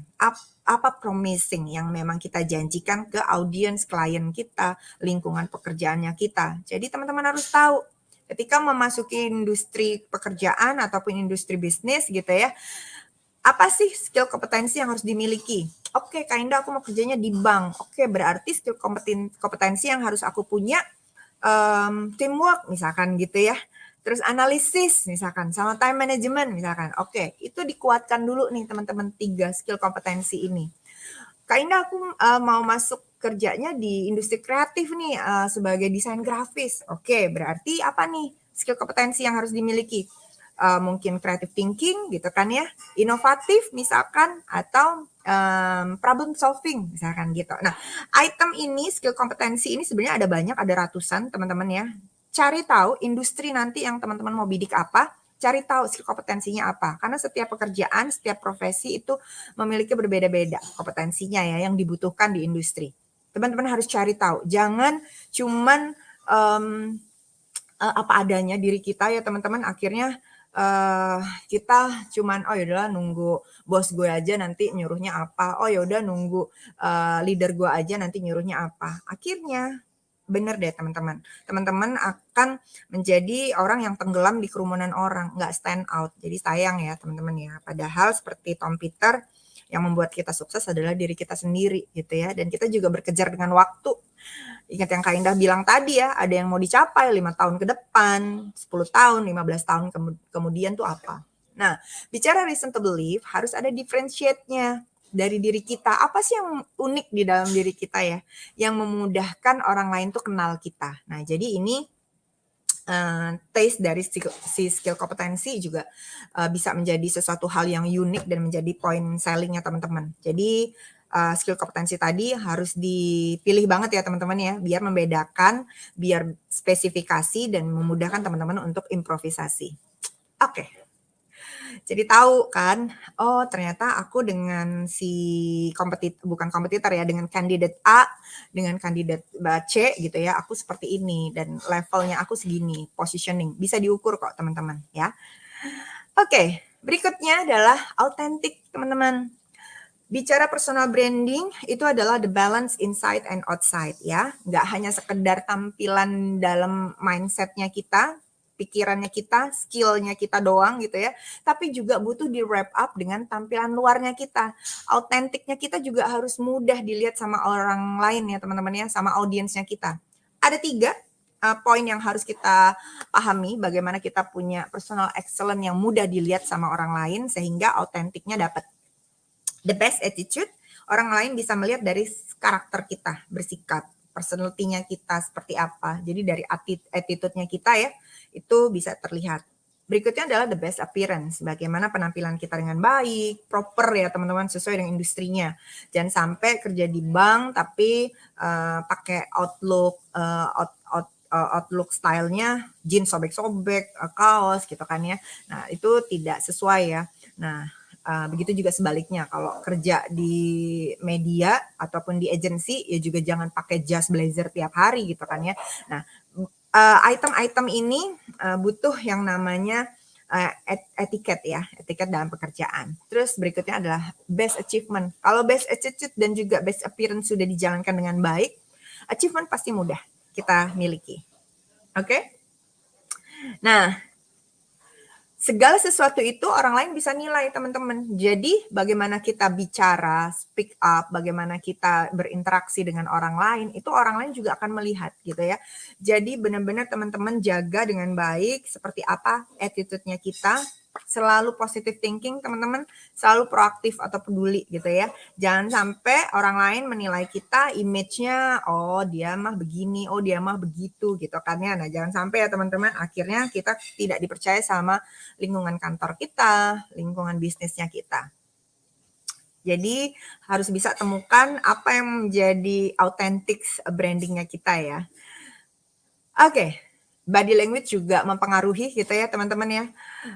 apa promising yang memang kita janjikan ke audiens klien kita, lingkungan pekerjaannya kita. Jadi teman-teman harus tahu ketika memasuki industri pekerjaan ataupun industri bisnis gitu ya, apa sih skill kompetensi yang harus dimiliki? Oke, Kak Indah, aku mau kerjanya di bank. Oke, berarti skill kompetensi yang harus aku punya teamwork misalkan gitu ya. Terus analisis misalkan, sama time management misalkan. Oke, itu dikuatkan dulu nih teman-teman 3 skill kompetensi ini. Kak Indah, aku mau masuk kerjanya di industri kreatif nih sebagai desain grafis. Oke, berarti apa nih skill kompetensi yang harus dimiliki? Mungkin creative thinking gitu kan ya, inovatif misalkan, atau problem solving misalkan gitu. Nah, item ini, skill kompetensi ini sebenarnya ada banyak, ada ratusan teman-teman ya. Cari tahu industri nanti yang teman-teman mau bidik apa, cari tahu skill kompetensinya apa. Karena setiap pekerjaan, setiap profesi itu memiliki berbeda-beda kompetensinya ya yang dibutuhkan di industri. Teman-teman harus cari tahu. Jangan cuman apa adanya diri kita ya teman-teman, akhirnya kita cuman oh yaudahlah nunggu bos gue aja nanti nyuruhnya apa, oh yaudah nunggu leader gue aja nanti nyuruhnya apa. Akhirnya bener deh teman-teman, teman-teman akan menjadi orang yang tenggelam di kerumunan orang, nggak stand out. Jadi sayang ya teman-teman ya, padahal seperti Tom Peter, yang membuat kita sukses adalah diri kita sendiri gitu ya, dan kita juga berkejar dengan waktu. Ingat yang Kak Indah bilang tadi ya, ada yang mau dicapai 5 tahun ke depan, 10 tahun, 15 tahun kemudian tuh apa. Nah, bicara reason to believe, harus ada differentiate-nya dari diri kita. Apa sih yang unik di dalam diri kita ya, yang memudahkan orang lain tuh kenal kita. Nah, jadi ini taste dari si skill kompetensi juga bisa menjadi sesuatu hal yang unik dan menjadi point selling-nya teman-teman. Jadi skill kompetensi tadi harus dipilih banget ya teman-teman ya, biar membedakan, biar spesifikasi dan memudahkan teman-teman untuk improvisasi. Oke. Jadi tahu kan, oh ternyata aku dengan si bukan kompetitor ya, dengan kandidat A, dengan kandidat C gitu ya, aku seperti ini dan levelnya aku segini, positioning. Bisa diukur kok teman-teman ya. Oke, berikutnya adalah authentic teman-teman. Bicara personal branding itu adalah the balance inside and outside ya. Nggak hanya sekedar tampilan dalam mindsetnya kita, pikirannya kita, skillnya kita doang gitu ya. Tapi juga butuh di wrap up dengan tampilan luarnya kita. Autentiknya kita juga harus mudah dilihat sama orang lain ya teman-teman ya, sama audiensnya kita. Ada 3 poin yang harus kita pahami bagaimana kita punya personal excellence yang mudah dilihat sama orang lain sehingga autentiknya dapat. The best attitude, orang lain bisa melihat dari karakter kita, bersikap, personality-nya kita seperti apa. Jadi dari attitude-nya kita ya, itu bisa terlihat. Berikutnya adalah the best appearance, bagaimana penampilan kita dengan baik, proper ya teman-teman, sesuai dengan industrinya. Jangan sampai kerja di bank tapi pakai outlook stylenya jeans sobek-sobek, kaos gitu kan ya. Nah itu tidak sesuai ya. Nah Begitu juga sebaliknya, kalau kerja di media ataupun di agensi, ya juga jangan pakai jas blazer tiap hari gitu kan ya. Nah, item-item ini butuh yang namanya etiket ya, etiket dalam pekerjaan. Terus berikutnya adalah best achievement. Kalau best attitude dan juga best appearance sudah dijalankan dengan baik, achievement pasti mudah kita miliki. Oke? Nah, segala sesuatu itu orang lain bisa nilai, teman-teman. Jadi, bagaimana kita bicara, speak up, bagaimana kita berinteraksi dengan orang lain, itu orang lain juga akan melihat gitu ya. Jadi, benar-benar teman-teman jaga dengan baik seperti apa attitude-nya kita, selalu positive thinking, teman-teman, selalu proaktif atau peduli gitu ya. Jangan sampai orang lain menilai kita image-nya, oh dia mah begini, oh dia mah begitu gitu kan ya. Nah, jangan sampai ya teman-teman, akhirnya kita tidak dipercaya sama lingkungan kantor kita, lingkungan bisnisnya kita. Jadi harus bisa temukan apa yang menjadi authentic brandingnya kita ya. Oke, body language juga mempengaruhi gitu ya teman-teman ya.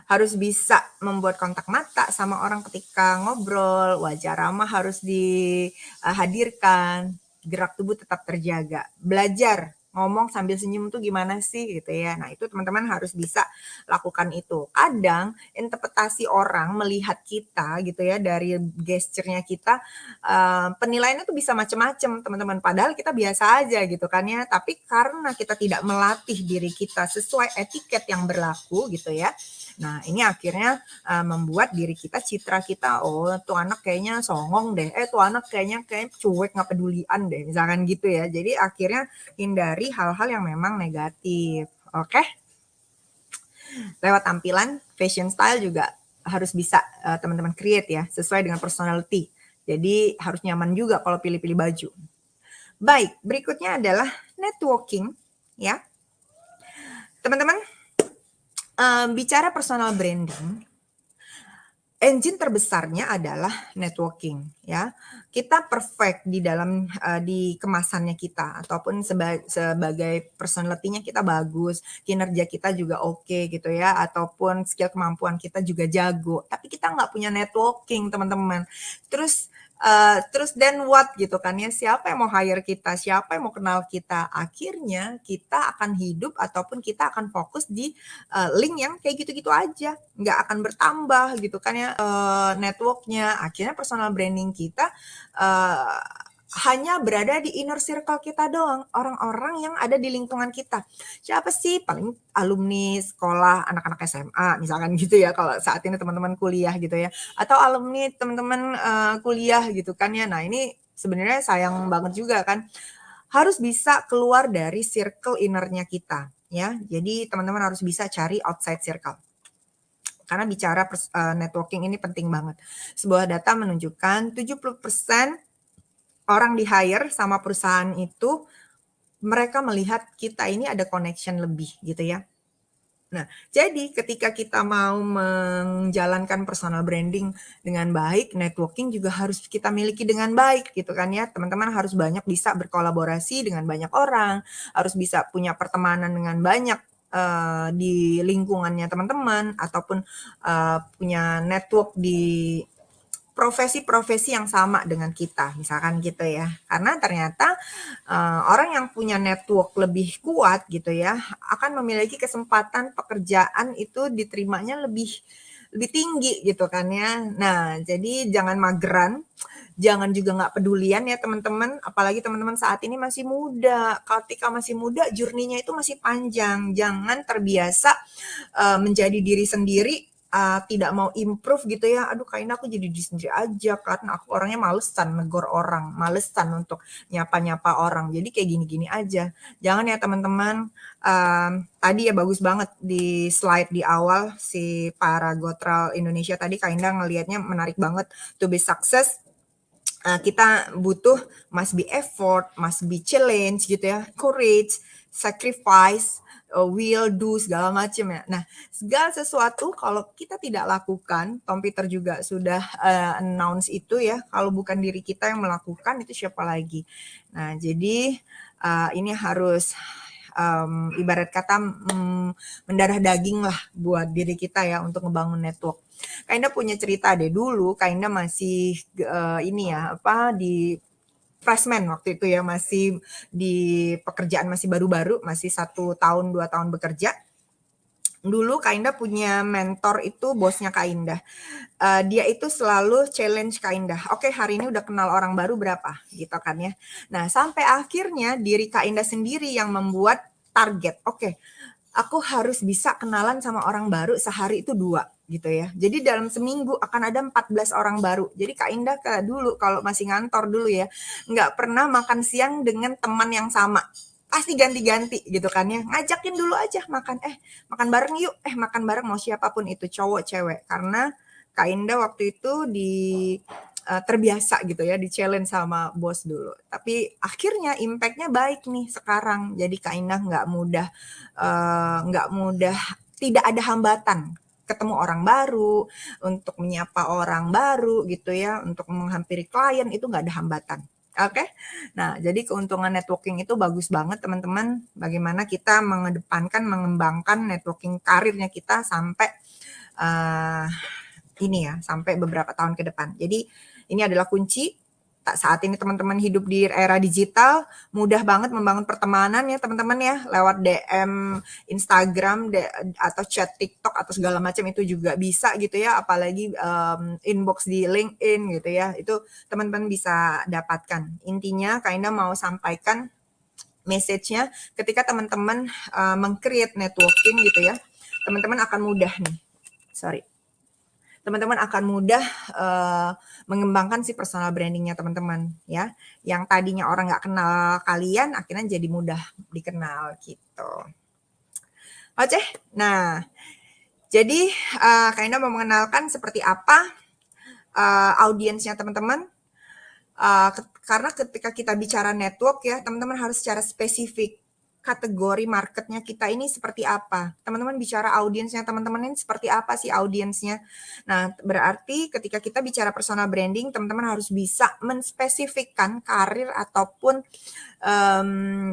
Harus bisa membuat kontak mata sama orang ketika ngobrol, wajah ramah harus dihadirkan, gerak tubuh tetap terjaga. Belajar ngomong sambil senyum tuh gimana sih gitu ya. Nah, itu teman-teman harus bisa lakukan itu. Kadang interpretasi orang melihat kita gitu ya dari gesturnya kita, penilaiannya tuh bisa macam-macam teman-teman. Padahal kita biasa aja gitu kan ya. Tapi karena kita tidak melatih diri kita sesuai etiket yang berlaku gitu ya. Nah, ini akhirnya membuat diri kita, citra kita, oh tuh anak kayaknya songong deh, tuh anak kayaknya cuek nggak pedulian deh, misalkan gitu ya. Jadi akhirnya hindari hal-hal yang memang negatif, oke? Lewat tampilan, fashion style juga harus bisa teman-teman create ya, sesuai dengan personality. Jadi harus nyaman juga kalau pilih-pilih baju. Baik, berikutnya adalah networking ya. Teman-teman, bicara personal branding, engine terbesarnya adalah networking ya. Kita perfect di dalam di kemasannya kita ataupun sebagai personality-nya kita bagus, kinerja kita juga oke gitu ya, ataupun skill kemampuan kita juga jago. Tapi kita nggak punya networking, teman-teman. Terus then what gitu kan ya, siapa yang mau hire kita, siapa yang mau kenal kita, akhirnya kita akan hidup ataupun kita akan fokus di link yang kayak gitu-gitu aja, nggak akan bertambah gitu kan ya networknya. Akhirnya personal branding kita hanya berada di inner circle kita doang, orang-orang yang ada di lingkungan kita. Siapa sih? Paling alumni sekolah anak-anak SMA misalkan gitu ya, kalau saat ini teman-teman kuliah gitu ya, atau alumni teman-teman kuliah gitu kan ya. Nah, ini sebenarnya sayang banget juga kan, harus bisa keluar dari circle innernya kita ya. Jadi teman-teman harus bisa cari outside circle. Karena bicara networking ini penting banget. Sebuah data menunjukkan 70% orang di hire sama perusahaan itu, mereka melihat kita ini ada connection lebih gitu ya. Nah, jadi ketika kita mau menjalankan personal branding dengan baik, networking juga harus kita miliki dengan baik gitu kan ya. Teman-teman harus banyak bisa berkolaborasi dengan banyak orang, harus bisa punya pertemanan dengan banyak di lingkungannya teman-teman, ataupun punya network di profesi-profesi yang sama dengan kita, misalkan gitu ya. Karena ternyata orang yang punya network lebih kuat gitu ya, akan memiliki kesempatan pekerjaan itu diterimanya lebih tinggi gitu kan ya. Nah, jadi jangan mageran, jangan juga nggak pedulian ya teman-teman, apalagi teman-teman saat ini masih muda. Ketika masih muda, journey-nya itu masih panjang. Jangan terbiasa menjadi diri sendiri, tidak mau improve gitu ya. Aduh, kayaknya aku jadi diri sendiri aja karena aku orangnya malesan negor orang, malesan untuk nyapa-nyapa orang. Jadi kayak gini-gini aja. Jangan ya teman-teman. Tadi ya bagus banget di slide di awal si para Gotral Indonesia tadi, Kak Indah ngelihatnya menarik banget. To be success, kita butuh must be effort, must be challenge gitu ya, courage, sacrifice, will, do, segala macam ya. Nah, segala sesuatu kalau kita tidak lakukan, Tom Peter juga sudah announce itu ya, kalau bukan diri kita yang melakukan, itu siapa lagi. Nah, jadi ini harus ibarat kata mendarah daging lah buat diri kita ya untuk ngebangun network. Kak Indah punya cerita deh, dulu Kak Indah masih di freshman waktu itu ya, masih di pekerjaan masih baru-baru, masih 1 tahun 2 tahun bekerja. Dulu Kak Indah punya mentor itu bosnya Kak Indah. Dia itu selalu challenge Kak Indah. Oke, hari ini udah kenal orang baru berapa gitu kan ya. Nah, sampai akhirnya diri Kak Indah sendiri yang membuat target. Oke, aku harus bisa kenalan sama orang baru sehari itu 2 gitu ya. Jadi dalam seminggu akan ada 14 orang baru. Jadi Kak Indah dulu kalau masih ngantor dulu ya, nggak pernah makan siang dengan teman yang sama. Pasti ganti-ganti gitu kan ya. Ngajakin dulu aja makan, makan bareng yuk, makan bareng mau siapapun itu, cowok, cewek. Karena Kak Indah waktu itu terbiasa gitu ya, di-challenge sama bos dulu. Tapi akhirnya impact-nya baik nih sekarang. Jadi Kak Indah nggak mudah, tidak ada hambatan ketemu orang baru, untuk menyapa orang baru gitu ya, untuk menghampiri klien itu nggak ada hambatan. Oke, nah jadi keuntungan networking itu bagus banget teman-teman. Bagaimana kita mengedepankan, mengembangkan networking karirnya kita sampai sampai beberapa tahun ke depan. Jadi ini adalah kunci. Saat ini teman-teman hidup di era digital, mudah banget membangun pertemanan ya teman-teman ya, lewat DM Instagram atau chat TikTok atau segala macam itu juga bisa gitu ya, apalagi inbox di LinkedIn gitu ya, itu teman-teman bisa dapatkan. Intinya Kak Indah mau sampaikan message-nya ketika teman-teman meng-create networking gitu ya, teman-teman akan mudah nih. Teman-teman akan mudah mengembangkan si personal brandingnya teman-teman ya. Yang tadinya orang nggak kenal kalian, akhirnya jadi mudah dikenal gitu. Oke, nah jadi Kak Indah mau mengenalkan seperti apa audiensnya teman-teman. Karena ketika kita bicara network ya, teman-teman harus secara spesifik. Kategori marketnya kita ini seperti apa? Teman-teman bicara audiensnya teman-teman ini seperti apa sih audiensnya? Nah, berarti ketika kita bicara personal branding, teman-teman harus bisa menspesifikkan karir ataupun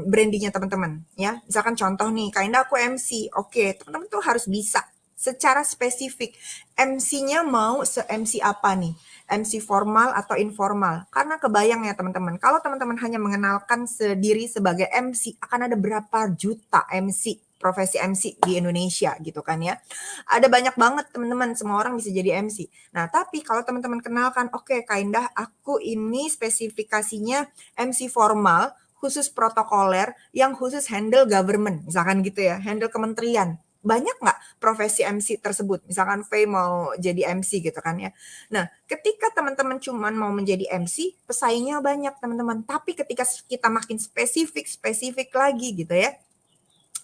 brandingnya teman-teman. Ya, misalkan contoh nih, Kak Indah aku MC. Oke, teman-teman tuh harus bisa secara spesifik. MC-nya mau se-MC apa nih? MC formal atau informal. Karena kebayang ya teman-teman, kalau teman-teman hanya mengenalkan diri sebagai MC, akan ada berapa juta MC, profesi MC di Indonesia gitu kan ya. Ada banyak banget teman-teman, semua orang bisa jadi MC. Nah, tapi kalau teman-teman kenalkan, oke Kak Indah, aku ini spesifikasinya MC formal, khusus protokoler, yang khusus handle government, misalkan gitu ya, handle kementerian. Banyak nggak profesi MC tersebut? Misalkan Faye mau jadi MC gitu kan ya. Nah, ketika teman-teman cuman mau menjadi MC, pesaingnya banyak teman-teman. Tapi ketika kita makin spesifik lagi gitu ya,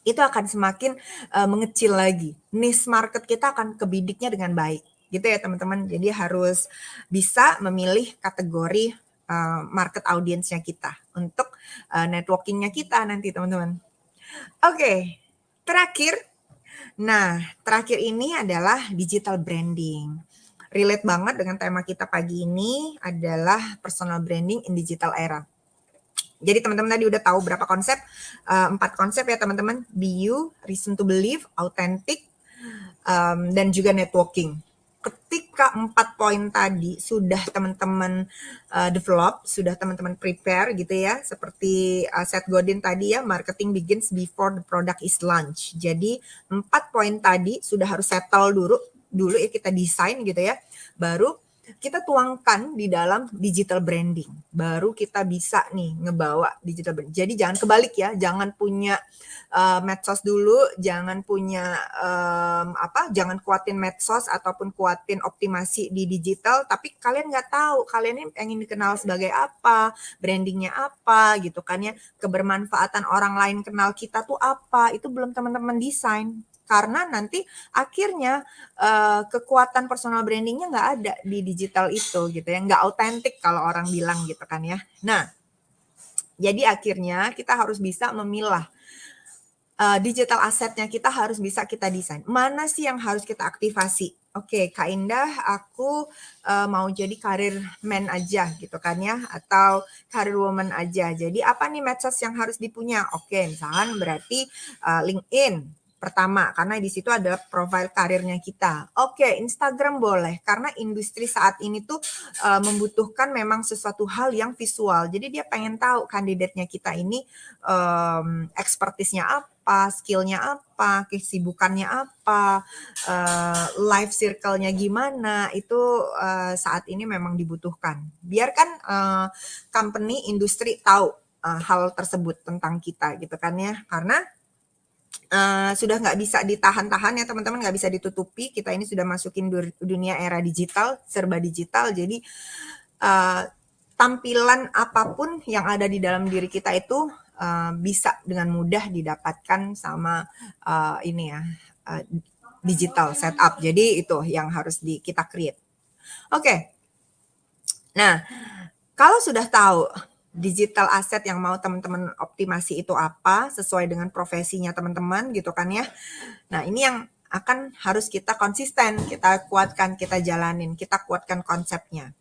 itu akan semakin mengecil lagi. Niche market kita akan kebidiknya dengan baik. Gitu ya teman-teman. Jadi harus bisa memilih kategori market audience-nya kita untuk networking-nya kita nanti teman-teman. Oke, terakhir. Nah, terakhir ini adalah digital branding. Relate banget dengan tema kita pagi ini adalah personal branding in digital era. Jadi teman-teman tadi udah tahu berapa konsep, 4 konsep ya teman-teman. Be you, reason to believe, authentic, dan juga networking. Ketika 4 poin tadi sudah teman-teman develop, sudah teman-teman prepare gitu ya, seperti Seth Godin tadi ya, marketing begins before the product is launched. Jadi 4 poin tadi sudah harus settle dulu ya, kita desain gitu ya, baru kita tuangkan di dalam digital branding. Baru kita bisa nih ngebawa digital branding. Jadi jangan kebalik ya, jangan punya medsos dulu, jangan punya jangan kuatin medsos ataupun kuatin optimasi di digital, tapi kalian nggak tahu kalian ini ingin dikenal sebagai apa, brandingnya apa gitu kan ya, kebermanfaatan orang lain kenal kita tuh apa, itu belum teman-teman desain. Karena nanti akhirnya kekuatan personal brandingnya nggak ada di digital itu gitu ya, nggak autentik kalau orang bilang gitu kan ya. Nah, jadi akhirnya kita harus bisa memilah digital asetnya, kita harus bisa kita desain. Mana sih yang harus kita aktivasi? Oke, Kak Indah, aku mau jadi karir man aja gitu kan ya, atau karir woman aja. Jadi apa nih medsos yang harus dipunya? Oke, misalkan berarti LinkedIn pertama, karena di situ adalah profil karirnya kita. Oke, Instagram boleh, karena industri saat ini tuh membutuhkan memang sesuatu hal yang visual. Jadi dia pengen tahu kandidatnya kita ini expertise-nya apa, skill-nya apa, kesibukannya apa, life circle-nya gimana, itu saat ini memang dibutuhkan. Biarkan company, industri tahu hal tersebut tentang kita gitu kan ya. Karena sudah nggak bisa ditahan-tahan ya teman-teman, nggak bisa ditutupi. Kita ini sudah masukin dunia era digital, serba digital. Jadi tampilan apapun yang ada di dalam diri kita itu bisa dengan mudah didapatkan sama ini ya, digital setup. Jadi itu yang harus kita create. Oke. Nah, kalau sudah tahu digital asset yang mau teman-teman optimasi itu apa, sesuai dengan profesinya teman-teman gitu kan ya. Nah, ini yang akan harus kita konsisten, kita kuatkan, kita jalanin, kita kuatkan konsepnya.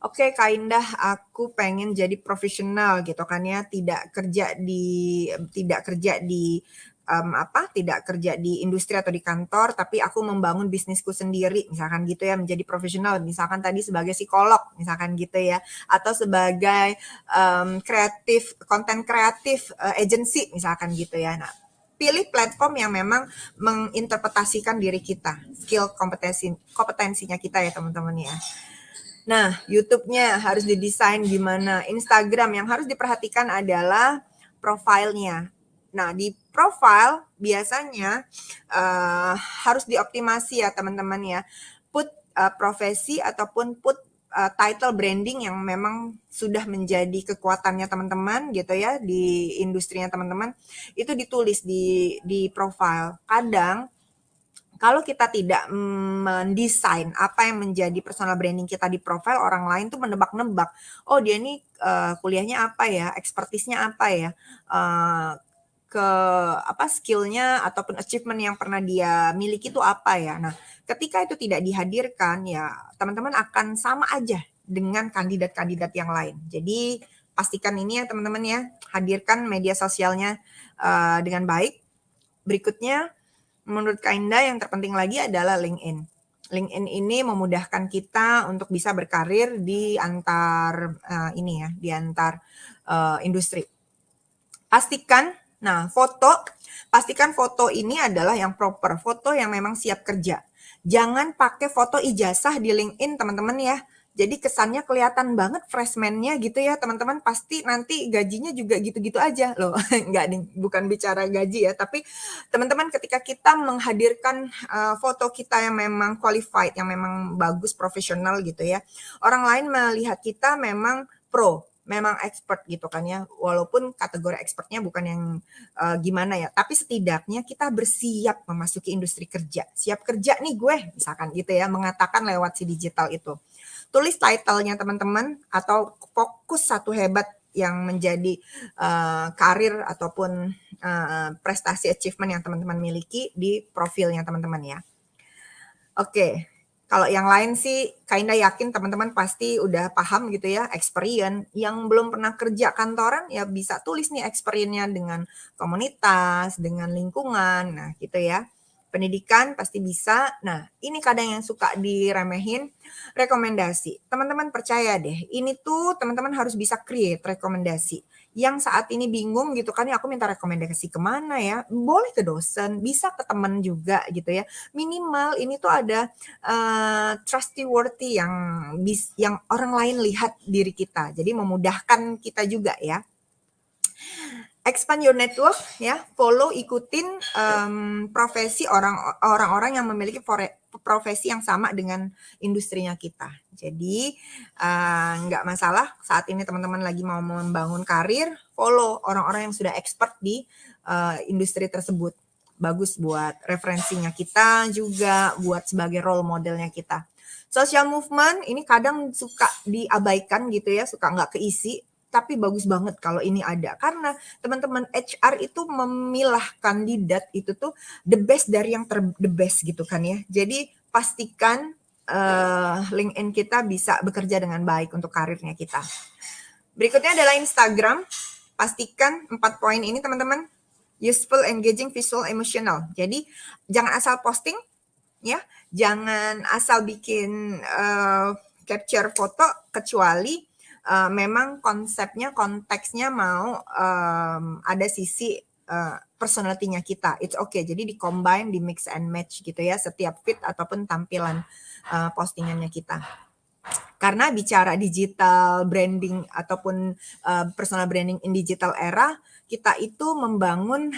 Oke, Kak Indah, aku pengen jadi profesional gitu kan ya, tidak kerja di industri atau di kantor, tapi aku membangun bisnisku sendiri, misalkan gitu ya, menjadi profesional, misalkan tadi sebagai psikolog, misalkan gitu ya, atau sebagai konten kreatif agency, misalkan gitu ya. Nah, pilih platform yang memang menginterpretasikan diri kita, skill kompetensinya kita ya teman-teman ya. Nah, YouTube-nya harus didesain gimana. Instagram yang harus diperhatikan adalah profilnya. Nah, di profile biasanya harus dioptimasi ya teman-teman ya. Put profesi ataupun put title branding yang memang sudah menjadi kekuatannya teman-teman gitu ya di industrinya teman-teman, itu ditulis di profile. Kadang kalau kita tidak mendesain apa yang menjadi personal branding kita di profil, orang lain tuh menebak-nebak. Oh, dia ini kuliahnya apa ya, expertise-nya apa ya, ke skill-nya ataupun achievement yang pernah dia miliki itu apa ya. Nah, ketika itu tidak dihadirkan ya teman-teman akan sama aja dengan kandidat-kandidat yang lain. Jadi pastikan ini ya teman-teman ya, hadirkan media sosialnya dengan baik. Berikutnya, menurut Kak Indah yang terpenting lagi adalah LinkedIn. LinkedIn ini memudahkan kita untuk bisa berkarir di antar industri. Pastikan foto ini adalah yang proper, foto yang memang siap kerja. Jangan pakai foto ijazah di LinkedIn teman-teman ya. Jadi kesannya kelihatan banget freshman-nya gitu ya teman-teman, pasti nanti gajinya juga gitu-gitu aja loh. Bukan bicara gaji ya, tapi teman-teman ketika kita menghadirkan foto kita yang memang qualified, yang memang bagus, profesional gitu ya, orang lain melihat kita memang memang expert gitu kan ya, walaupun kategori expertnya bukan yang gimana ya, tapi setidaknya kita bersiap memasuki industri kerja, siap kerja nih gue, misalkan gitu ya, mengatakan lewat si digital itu. Tulis title-nya teman-teman atau fokus satu hebat yang menjadi karir ataupun prestasi achievement yang teman-teman miliki di profilnya teman-teman ya. Oke, kalau yang lain sih Kak Indah yakin teman-teman pasti udah paham gitu ya, experience. Yang belum pernah kerja kantoran ya bisa tulis nih experience-nya dengan komunitas, dengan lingkungan, nah gitu ya. Pendidikan pasti bisa. Nah, ini kadang yang suka diremehin, rekomendasi. Teman-teman percaya deh, ini tuh teman-teman harus bisa create rekomendasi. Yang saat ini bingung gitu kan, ya aku minta rekomendasi kemana ya? Boleh ke dosen, bisa ke teman juga gitu ya. Minimal ini tuh ada trustworthy yang orang lain lihat diri kita. Jadi memudahkan kita juga ya. Expand your network ya, ikutin profesi orang-orang yang memiliki profesi yang sama dengan industrinya kita. Jadi nggak masalah saat ini teman-teman lagi mau membangun karir, follow orang-orang yang sudah expert di industri tersebut. Bagus buat referensinya kita juga, buat sebagai role modelnya kita. Social movement ini kadang suka diabaikan gitu ya, suka nggak keisi. Tapi bagus banget kalau ini ada. Karena teman-teman HR itu memilah kandidat itu tuh the best dari yang the best gitu kan ya. Jadi pastikan LinkedIn kita bisa bekerja dengan baik untuk karirnya kita. Berikutnya adalah Instagram. Pastikan 4 poin ini teman-teman. Useful, engaging, visual, emotional. Jadi jangan asal posting, ya, jangan asal bikin capture foto kecuali memang konsepnya, konteksnya mau ada sisi personality-nya kita. It's okay. Jadi di-combine, di-mix and match gitu ya, setiap feed ataupun tampilan postingannya kita. Karena bicara digital branding ataupun personal branding in digital era, kita itu membangun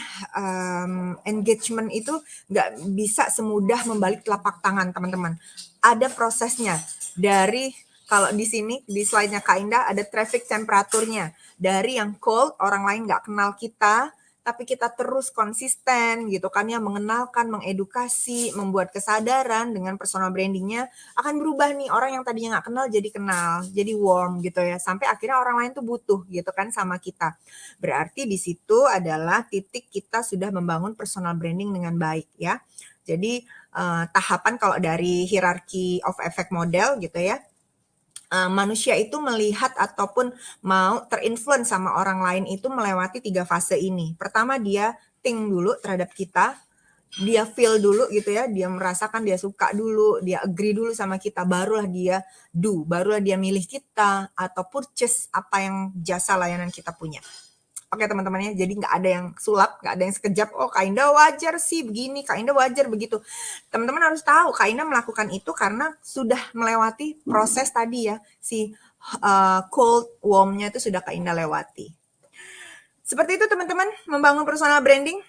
engagement itu nggak bisa semudah membalik telapak tangan, teman-teman. Ada prosesnya. Dari kalau di sini di slide-nya Kak Indah ada traffic temperaturnya. Dari yang cold, orang lain nggak kenal kita, tapi kita terus konsisten gitu kan ya, mengenalkan, mengedukasi, membuat kesadaran dengan personal brandingnya akan berubah nih, orang yang tadinya nggak kenal jadi kenal, jadi warm gitu ya, sampai akhirnya orang lain tuh butuh gitu kan sama kita. Berarti di situ adalah titik kita sudah membangun personal branding dengan baik ya. Jadi tahapan kalau dari hierarchy of effect model gitu ya, manusia itu melihat ataupun mau terinfluence sama orang lain itu melewati 3 fase ini. Pertama dia think dulu terhadap kita, dia feel dulu gitu ya, dia merasakan, dia suka dulu, dia agree dulu sama kita, barulah dia do, barulah dia milih kita atau purchase apa yang jasa layanan kita punya. Oke teman-teman ya, jadi nggak ada yang sulap, nggak ada yang sekejap, oh Kak Indah wajar sih begini, Kak Indah wajar begitu. Teman-teman harus tahu Kak Indah melakukan itu karena sudah melewati proses tadi ya, si cold warm-nya itu sudah Kak Indah lewati. Seperti itu teman-teman, membangun personal branding,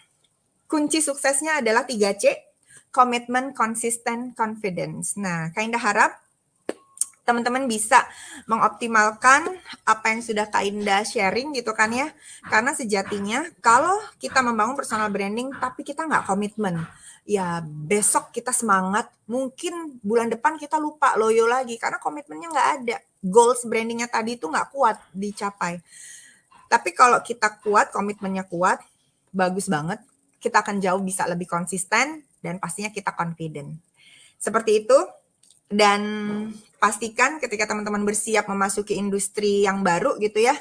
kunci suksesnya adalah 3C, komitmen, konsisten, confidence. Nah, Kak Indah harap teman-teman bisa mengoptimalkan apa yang sudah Kak Indah sharing gitu kan ya. Karena sejatinya kalau kita membangun personal branding tapi kita nggak komitmen, ya besok kita semangat, mungkin bulan depan kita lupa loyo lagi karena komitmennya nggak ada. Goals brandingnya tadi itu nggak kuat dicapai. Tapi kalau kita kuat, komitmennya kuat, bagus banget. Kita akan jauh bisa lebih konsisten dan pastinya kita confident. Seperti itu. Dan pastikan ketika teman-teman bersiap memasuki industri yang baru gitu ya,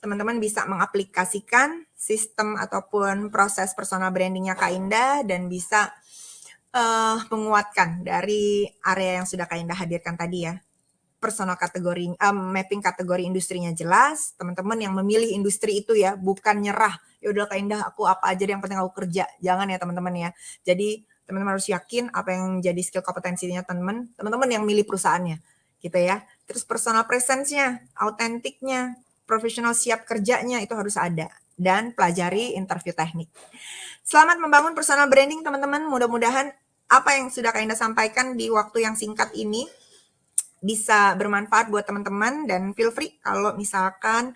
teman-teman bisa mengaplikasikan sistem ataupun proses personal brandingnya Kak Indah dan bisa menguatkan dari area yang sudah Kak Indah hadirkan tadi ya. Personal kategori, mapping kategori industrinya jelas, teman-teman yang memilih industri itu ya, bukan nyerah, ya udah Kak Indah aku apa aja yang penting aku kerja, jangan ya teman-teman ya. Jadi teman-teman harus yakin apa yang jadi skill kompetensinya teman-teman yang milih perusahaannya gitu ya. Terus personal presence-nya, autentiknya, profesional siap kerjanya itu harus ada dan pelajari interview teknik. Selamat membangun personal branding teman-teman, mudah-mudahan apa yang sudah Kak Indah sampaikan di waktu yang singkat ini bisa bermanfaat buat teman-teman dan feel free kalau misalkan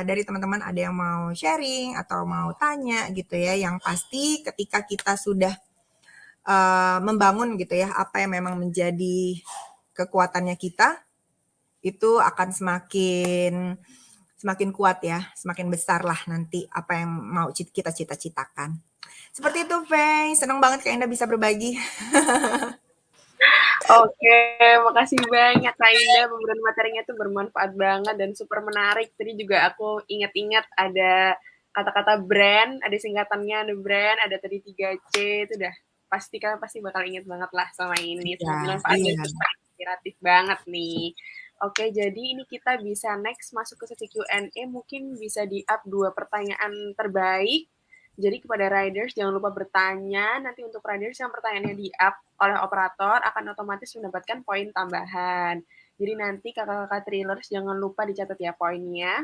dari teman-teman ada yang mau sharing atau mau tanya gitu ya. Yang pasti ketika kita sudah membangun gitu ya apa yang memang menjadi kekuatannya kita itu akan semakin kuat ya, semakin besar lah nanti apa yang mau kita cita-citakan. Seperti itu, Faye. Senang banget Kak Indah bisa berbagi. Oke, makasih banyak Kak Indah, pemberian materinya tuh bermanfaat banget dan super menarik. Tadi juga aku ingat-ingat ada kata-kata brand, ada singkatannya, ada brand, ada tadi 3C, itu udah pasti kalian pasti bakal ingat banget lah sama ini. Sangat bermanfaat dan super inspiratif banget nih. Oke, jadi ini kita bisa next masuk ke sesi Q&A, mungkin bisa di-up 2 pertanyaan terbaik. Jadi kepada riders jangan lupa bertanya. Nanti untuk riders yang pertanyaannya di-up oleh operator akan otomatis mendapatkan poin tambahan. Jadi nanti kakak-kakak trailers jangan lupa dicatat ya poinnya.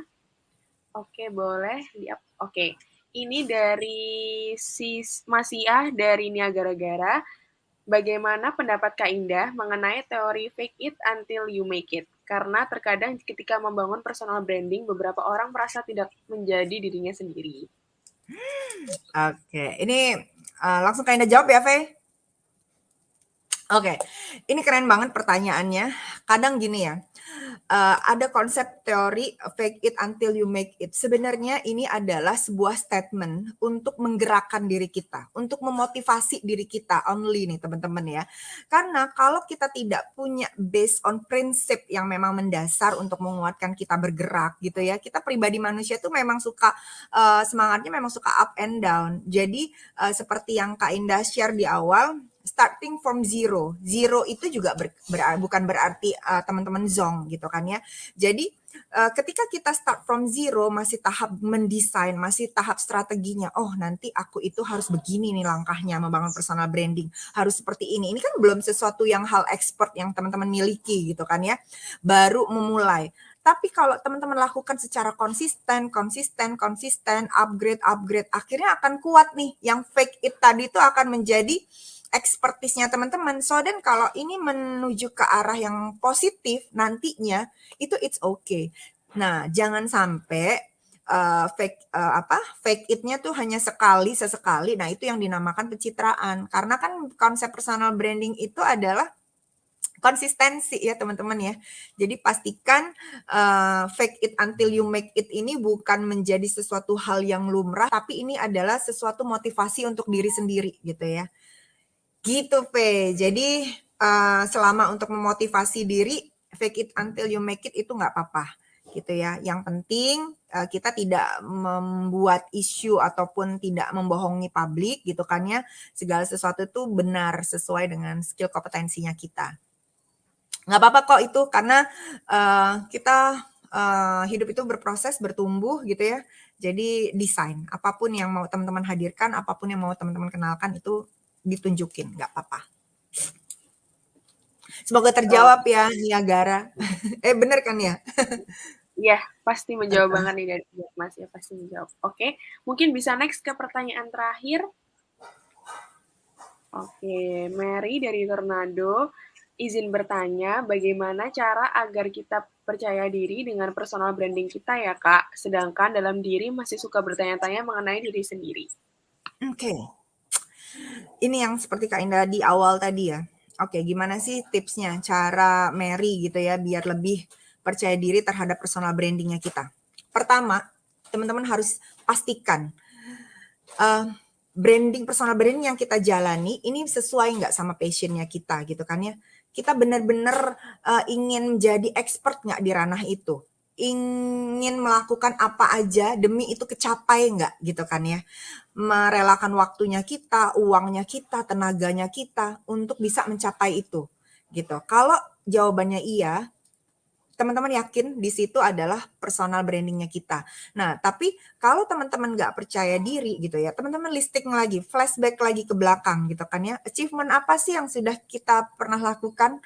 Oke, boleh di-up. Oke. Ini dari si Masiah dari Niagara-Gara. Bagaimana pendapat Kak Indah mengenai teori fake it until you make it? Karena terkadang ketika membangun personal branding, beberapa orang merasa tidak menjadi dirinya sendiri. Oke, ini langsung Kak Indah jawab ya, Faye? Oke, ini keren banget pertanyaannya. Kadang gini ya, ada konsep teori fake it until you make it. Sebenarnya ini adalah sebuah statement untuk menggerakkan diri kita, untuk memotivasi diri kita only nih teman-teman ya. Karena kalau kita tidak punya based on prinsip yang memang mendasar untuk menguatkan kita bergerak gitu ya. Kita pribadi manusia tuh memang suka semangatnya memang suka up and down. Jadi seperti yang Kak Indah share di awal, starting from zero. Zero itu juga bukan berarti teman-teman zong gitu kan ya. Jadi ketika kita start from zero, masih tahap mendesain, masih tahap strateginya. Oh, nanti aku itu harus begini nih langkahnya membangun personal branding. Harus seperti ini. Ini kan belum sesuatu yang hal expert yang teman-teman miliki gitu kan ya. Baru memulai. Tapi kalau teman-teman lakukan secara konsisten, upgrade, akhirnya akan kuat nih. Yang fake it tadi itu akan menjadi expertise-nya teman-teman. So then kalau ini menuju ke arah yang positif nantinya itu it's okay. Nah, jangan sampai fake it-nya tuh hanya sesekali. Nah, itu yang dinamakan pencitraan. Karena kan konsep personal branding itu adalah konsistensi ya teman-teman ya. Jadi pastikan fake it until you make it ini bukan menjadi sesuatu hal yang lumrah, tapi ini adalah sesuatu motivasi untuk diri sendiri gitu ya. Gitu, P. Jadi selama untuk memotivasi diri, fake it until you make it itu nggak apa-apa gitu ya. Yang penting kita tidak membuat isu ataupun tidak membohongi publik gitu kan ya. Segala sesuatu itu benar sesuai dengan skill kompetensinya kita. Nggak apa-apa kok itu karena kita hidup itu berproses, bertumbuh gitu ya. Jadi desain, apapun yang mau teman-teman hadirkan, apapun yang mau teman-teman kenalkan itu ditunjukin, nggak apa-apa. Semoga Oh, terjawab ya, Niagara. Bener kan ya? iya, pasti menjawab banget nih dari Mas ya, pasti menjawab. Oke, mungkin bisa next ke pertanyaan terakhir. Oke, Mary dari Tornado izin bertanya bagaimana cara agar kita percaya diri dengan personal branding kita ya Kak, sedangkan dalam diri masih suka bertanya-tanya mengenai diri sendiri. Oke. Ini yang seperti Kak Indah di awal tadi ya. Oke, gimana sih tipsnya cara Mary gitu ya biar lebih percaya diri terhadap personal brandingnya kita? Pertama, teman-teman harus pastikan personal branding yang kita jalani ini sesuai nggak sama passionnya kita gitu kan ya. Kita benar-benar ingin jadi expert nggak di ranah itu. Ingin melakukan apa aja demi itu kecapai nggak gitu kan ya. Merelakan waktunya kita, uangnya kita, tenaganya kita untuk bisa mencapai itu gitu. Kalau jawabannya iya, teman-teman yakin di situ adalah personal brandingnya kita. Nah, tapi kalau teman-teman nggak percaya diri gitu ya, teman-teman listing lagi, flashback lagi ke belakang gitu kan ya. Achievement apa sih yang sudah kita pernah lakukan?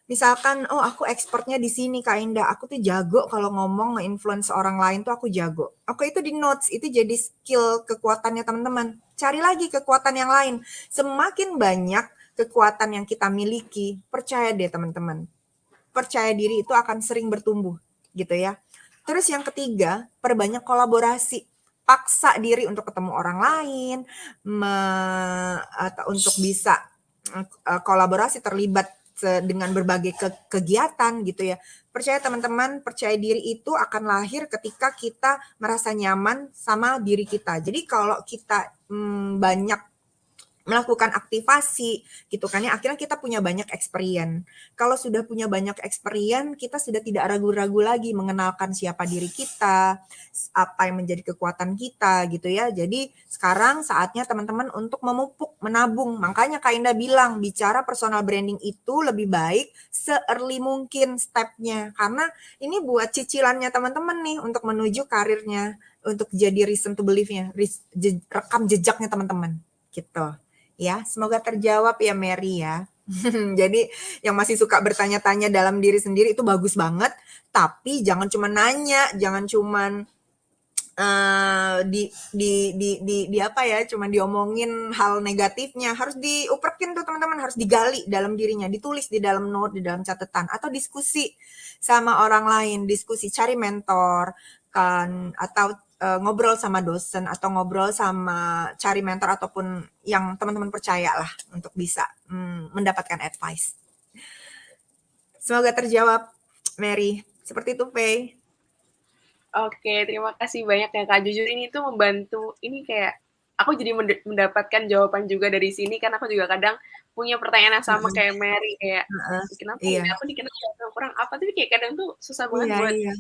Misalkan, oh aku expertnya di sini Kak Indah, aku tuh jago kalau ngomong nge-influence orang lain tuh aku jago. Oke, itu di notes, itu jadi skill kekuatannya teman-teman. Cari lagi kekuatan yang lain. Semakin banyak kekuatan yang kita miliki, percaya deh teman-teman, percaya diri itu akan sering bertumbuh gitu ya. Terus yang ketiga, perbanyak kolaborasi. Paksa diri untuk ketemu orang lain, atau untuk bisa kolaborasi terlibat dengan berbagai kegiatan gitu ya. Percaya teman-teman, percaya diri itu akan lahir ketika kita merasa nyaman sama diri kita. Jadi kalau kita banyak melakukan aktivasi gitu kan ya, akhirnya kita punya banyak experience. Kalau sudah punya banyak experience, kita sudah tidak ragu-ragu lagi mengenalkan siapa diri kita, apa yang menjadi kekuatan kita gitu ya. Jadi sekarang saatnya teman-teman untuk memupuk, menabung. Makanya Kak Indah bilang bicara personal branding itu lebih baik se-early mungkin step-nya. Karena ini buat cicilannya teman-teman nih untuk menuju karirnya, untuk jadi reason to believe-nya, rekam jejaknya teman-teman gitu. Ya, semoga terjawab ya Mary ya. Jadi yang masih suka bertanya-tanya dalam diri sendiri itu bagus banget, tapi jangan cuma nanya, jangan cuma di apa ya, cuma diomongin hal negatifnya, harus diuprekin tuh teman-teman, harus digali dalam dirinya, ditulis di dalam note, di dalam catatan, atau diskusi sama orang lain, diskusi, cari mentor kan, atau ngobrol sama dosen atau ngobrol sama cari mentor ataupun yang teman-teman percaya lah untuk bisa mendapatkan advice. Semoga terjawab, Mary. Seperti itu, Faye. Oke, terima kasih banyak ya Kak. Jujur ini tuh membantu, ini kayak aku jadi mendapatkan jawaban juga dari sini, karena aku juga kadang punya pertanyaan yang sama Mm-mm. kayak Mary, kayak kenapa Iya, ya aku dikenal kurang apa, tapi kayak kadang tuh susah banget iya, buat iya.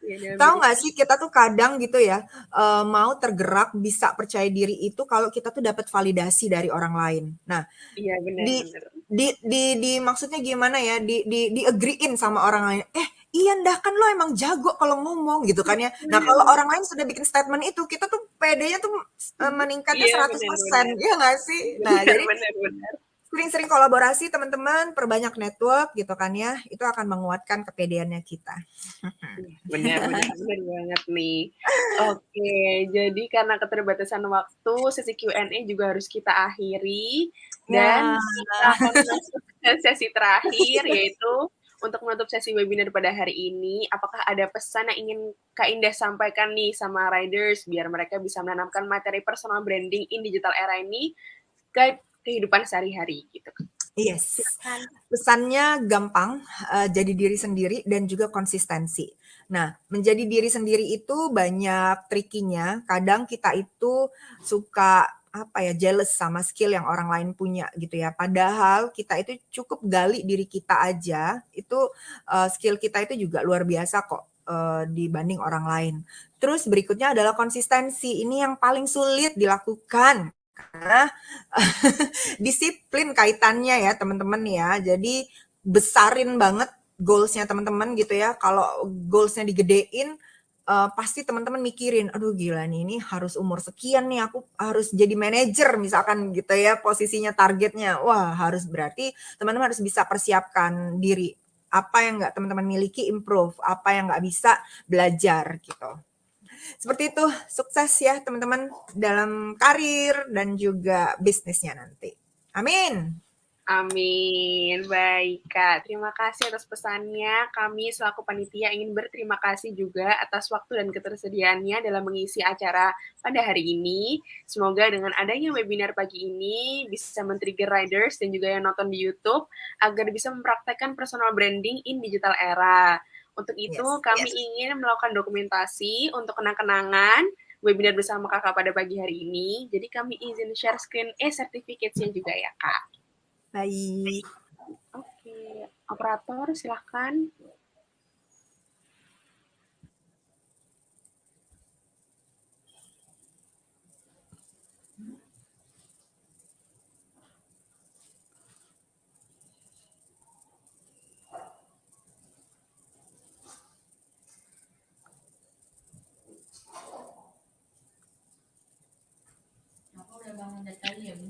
ya, dalam Tahu diri nggak sendiri. sih kita tuh kadang gitu ya, mau tergerak bisa percaya diri itu kalau kita tuh dapat validasi dari orang lain. Nah, Iya, di benar-benar. di maksudnya gimana ya, di agree-in sama orang lain, iya ndah kan lo emang jago kalau ngomong gitu kan ya. Nah kalau Benar-benar. orang lain sudah bikin statement itu, kita tuh pedenya tuh meningkatnya Iya, 100%, benar-benar. ya nggak sih? Nah Benar, jadi benar, benar. sering-sering kolaborasi teman-teman, perbanyak network gitu kan ya, itu akan menguatkan kepedeannya kita. Benar, benar, benar banget nih. Oke, jadi karena keterbatasan waktu, sesi Q&A juga harus kita akhiri. Dan Ya, kita akan masuk ke sesi terakhir, yaitu untuk menutup sesi webinar pada hari ini. Apakah ada pesan yang ingin Kak Indah sampaikan nih sama riders, biar mereka bisa menanamkan materi personal branding in digital era ini ke kehidupan sehari-hari gitu. yes. Silakan. Pesannya gampang, jadi diri sendiri dan juga konsistensi. Nah, menjadi diri sendiri itu banyak trikinya. Kadang kita itu suka apa ya, jealous sama skill yang orang lain punya gitu ya. Padahal kita itu cukup gali diri kita aja, itu skill kita itu juga luar biasa kok dibanding orang lain. Terus berikutnya adalah konsistensi. Ini yang paling sulit dilakukan karena disiplin kaitannya ya teman-teman ya. Jadi besarin banget goalsnya teman-teman gitu ya. Kalau goalsnya digedein, pasti teman-teman mikirin, aduh gila nih ini harus umur sekian nih aku harus jadi manajer misalkan gitu ya posisinya targetnya. Wah harus berarti teman-teman harus bisa persiapkan diri. Apa yang nggak teman-teman miliki improve, apa yang nggak bisa belajar gitu. Seperti itu, sukses ya teman-teman dalam karir dan juga bisnisnya nanti. Amin. Amin. Baik, Kak. Terima kasih atas pesannya. Kami selaku panitia ingin berterima kasih juga atas waktu dan ketersediaannya dalam mengisi acara pada hari ini. Semoga dengan adanya webinar pagi ini bisa men-trigger riders dan juga yang nonton di YouTube agar bisa mempraktekkan personal branding in digital era. Untuk itu, Yes. kami ingin melakukan dokumentasi untuk kenang-kenangan webinar bersama Kakak pada pagi hari ini. Jadi kami izin share screen certificates-nya juga ya, Kak. Baik. Oke, operator silahkan.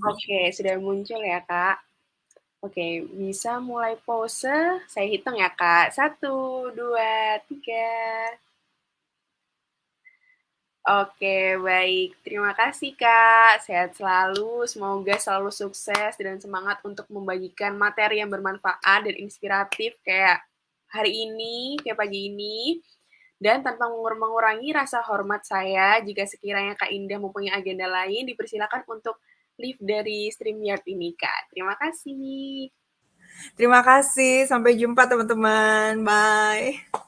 Oke, sudah muncul ya, Kak. Oke, bisa mulai pose. Saya hitung ya, Kak. 1, 2, 3. Oke, baik. Terima kasih, Kak. Sehat selalu. Semoga selalu sukses dan semangat untuk membagikan materi yang bermanfaat dan inspiratif kayak hari ini, kayak pagi ini. Dan tanpa mengurangi rasa hormat saya, jika sekiranya Kak Indah mempunyai agenda lain, dipersilakan untuk leave dari StreamYard ini, Kak. Terima kasih. Terima kasih. Sampai jumpa teman-teman. Bye.